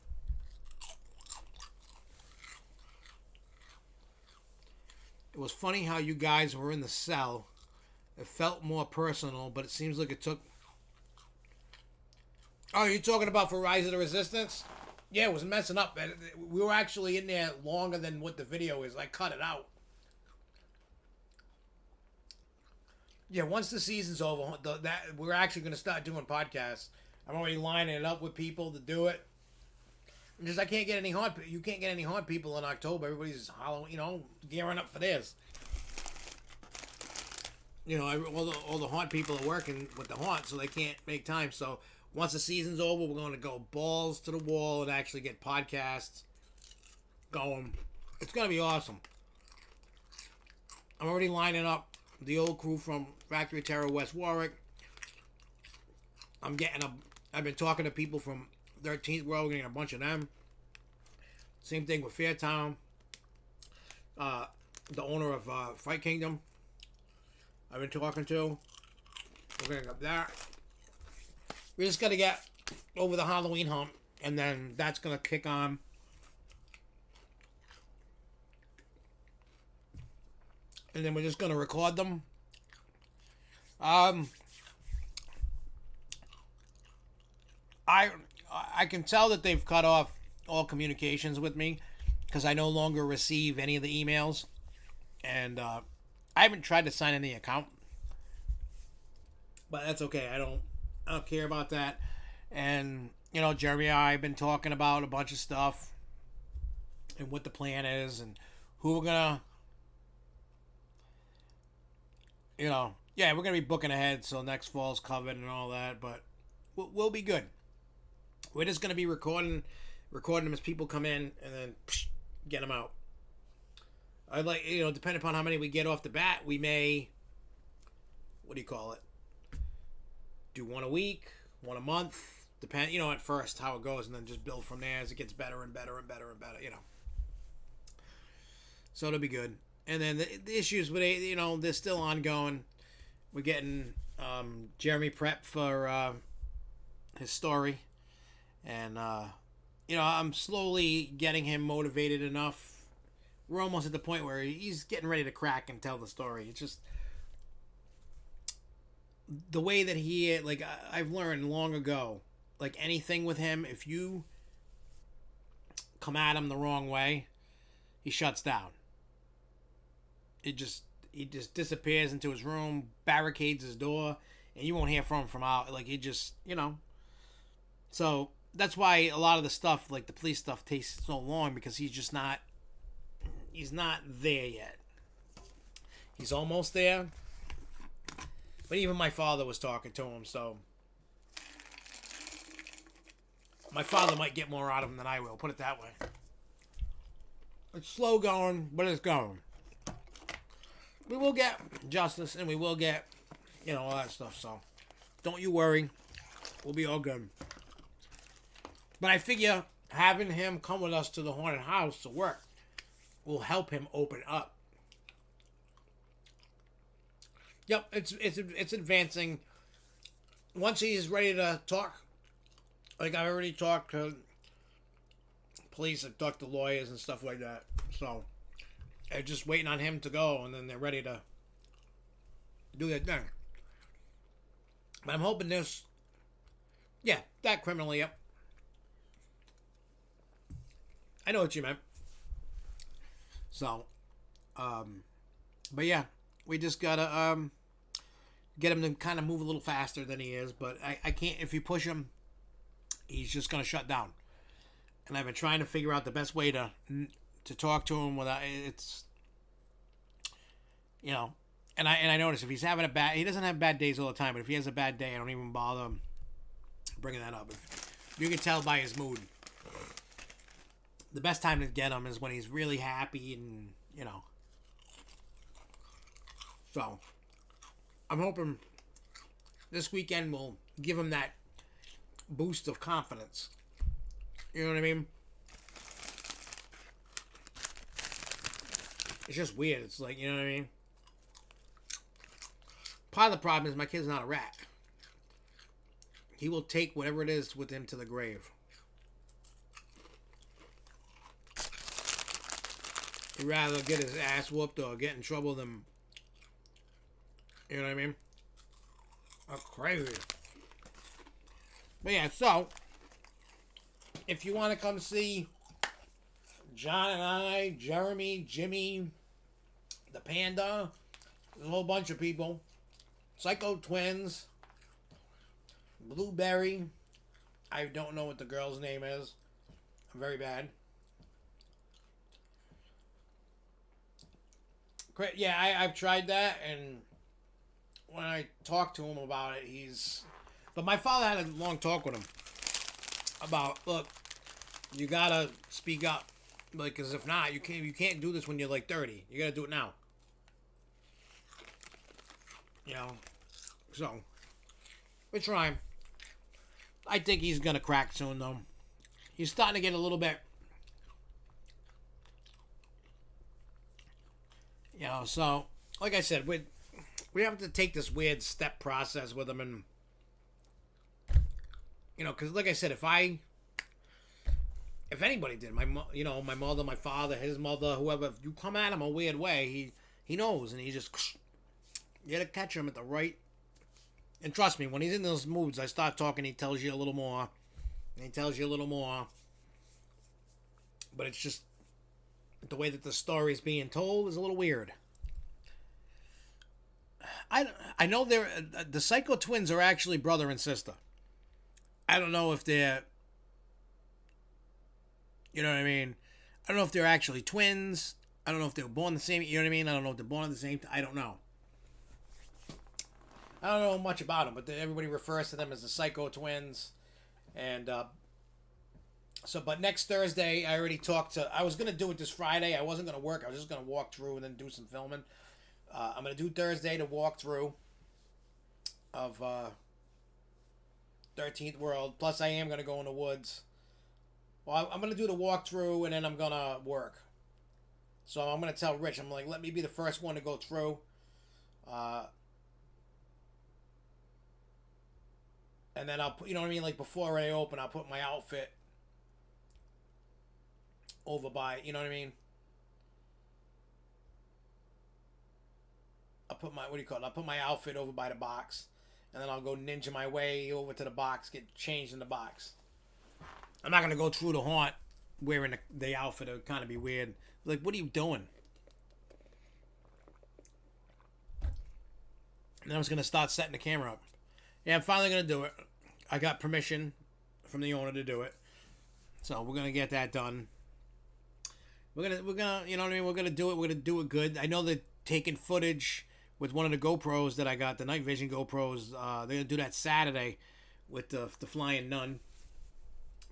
It was funny how you guys were in the cell. It felt more personal, but it seems like it took... Oh, you're talking about for Rise of the Resistance? Yeah, it was messing up. We were actually in there longer than what the video is. I cut it out. Yeah, once the season's over, we're actually going to start doing podcasts. I'm already lining it up with people to do it. Just I can't get any you can't get any haunt people in October. Everybody's Halloween, gearing up for this. All the haunt people are working with the haunt, so they can't make time. So once the season's over, we're going to go balls to the wall and actually get podcasts going. It's going to be awesome. I'm already lining up the old crew from Factory Terror West Warwick. I've been talking to people from 13th Row, getting a bunch of them. Same thing with Fairtown. The owner of Fight Kingdom, I've been talking to. We're going to go there. We just got to get over the Halloween hump, and then that's going to kick on. And then we're just going to record them. I can tell that they've cut off all communications with me because I no longer receive any of the emails, and I haven't tried to sign any account, but that's okay. I don't care about that. And Jeremy and I have been talking about a bunch of stuff and what the plan is and who we're gonna, we're gonna be booking ahead so next fall's covered and all that, but we'll be good. We're just going to be recording them as people come in and then get them out. I'd like, depending upon how many we get off the bat, we may, do one a week, one a month, depend, at first how it goes, and then just build from there as it gets better and better and better and better, So it'll be good. And then the issues with it, they're still ongoing. We're getting Jeremy prepped for his story. And, I'm slowly getting him motivated enough. We're almost at the point where he's getting ready to crack and tell the story. It's just the way that I've learned long ago, anything with him, if you come at him the wrong way, he shuts down. He just disappears into his room, barricades his door, and you won't hear from him from out. He just, So that's why a lot of the stuff, the police stuff, takes so long, because he's not there yet. He's almost there. But even my father was talking to him, so My father might get more out of him than I will. Put it that way. It's slow going, but it's going. We will get justice, and we will get, all that stuff. So, don't you worry. We'll be all good. But I figure having him come with us to the haunted house to work will help him open up. Yep, it's advancing. Once he's ready to talk, like I already talked to police, I've talked to lawyers and stuff like that. So, they're just waiting on him to go, and then they're ready to do their thing. But I'm hoping this, that criminally, yep. I know what you meant. So, but yeah, we just gotta get him to kind of move a little faster than he is. But I can't. If you push him, he's just gonna shut down. And I've been trying to figure out the best way to talk to him without it's, And I notice if he's having he doesn't have bad days all the time. But if he has a bad day, I don't even bother bringing that up. If you can tell by his mood. The best time to get him is when he's really happy and, So, I'm hoping this weekend will give him that boost of confidence. You know what I mean? It's just weird. It's like, you know what I mean? Part of the problem is my kid's not a rat. He will take whatever it is with him to the grave. He'd rather get his ass whooped or get in trouble than... You know what I mean? That's crazy. But yeah, so... If you want to come see John and I, Jeremy, Jimmy, the Panda, a whole bunch of people, Psycho Twins, Blueberry, I don't know what the girl's name is. I'm very bad. Yeah, I've tried that, and when I talked to him about it, But my father had a long talk with him about, look, you gotta speak up, because if not, you can't do this when you're like 30. You gotta do it now. So we're trying. I think he's gonna crack soon, though. He's starting to get a little bit. So, like I said, we have to take this weird step process with him, and, because like I said, if anybody did, my mother, my father, his mother, whoever, if you come at him a weird way, he knows, and he just, you gotta catch him at the right, and trust me, when he's in those moods, I start talking, he tells you a little more, and he tells you a little more, but it's just, the way that the story is being told is a little weird. I know the Psycho Twins are actually brother and sister. I don't know if they're, you know what I mean? I don't know if they're actually twins. I don't know if they were born the same, you know what I mean? I don't know if they're born at the same time. I don't know. I don't know much about them, but everybody refers to them as the Psycho Twins. And, but next Thursday, I already talked to... I was going to do it this Friday. I wasn't going to work. I was just going to walk through and then do some filming. I'm going to do Thursday to walk through of 13th World. Plus, I am going to go in the woods. Well, I'm going to do the walkthrough, and then I'm going to work. So I'm going to tell Rich, I'm like, let me be the first one to go through. And then I'll put, you know what I mean? Like, before I open, I'll put my outfit over by, you know what I mean? I'll put my, what do you call it? I'll put my outfit over by the box. And then I'll go ninja my way over to the box, get changed in the box. I'm not going to go through the haunt wearing the outfit. It would kind of be weird. Like, what are you doing? And then I was going to start setting the camera up. Yeah, I'm finally going to do it. I got permission from the owner to do it. So we're going to get that done. We're gonna, you know what I mean? We're gonna do it. We're gonna do it good. I know they're taking footage with one of the GoPros that I got, the night vision GoPros. They're gonna do that Saturday with the Flying Nun.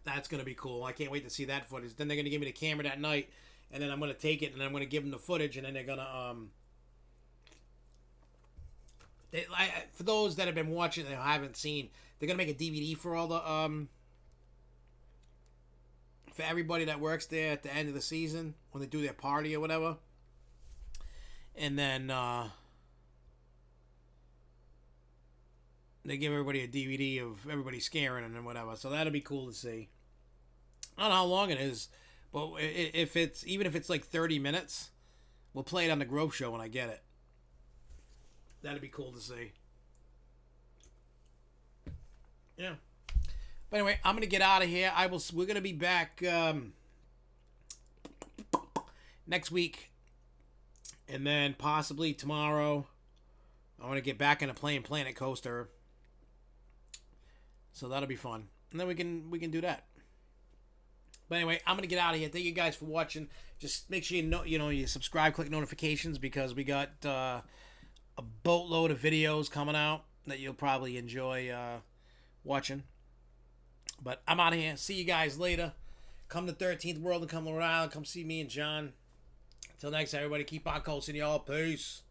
That's gonna be cool. I can't wait to see that footage. Then they're gonna give me the camera that night, and then I'm gonna take it and I'm gonna give them the footage, and then they're gonna for those that have been watching and haven't seen, they're gonna make a DVD for all the for everybody that works there at the end of the season when they do their party or whatever, and then they give everybody a DVD of everybody scaring and whatever. So that'll be cool to see. I don't know how long it is, but if it's like 30 minutes, we'll play it on the Grove Show when I get it. That'd be cool to see. Yeah. But anyway, I'm gonna get out of here. We're gonna be back next week, and then possibly tomorrow. I want to get back into playing Planet Coaster, so that'll be fun, and then we can do that. But anyway, I'm gonna get out of here. Thank you guys for watching. Just make sure you subscribe, click notifications, because we got a boatload of videos coming out that you'll probably enjoy watching. But I'm out of here. See you guys later. Come to 13th World and come to Rhode Island. Come see me and John. Until next time, everybody, keep on coasting, y'all. Peace.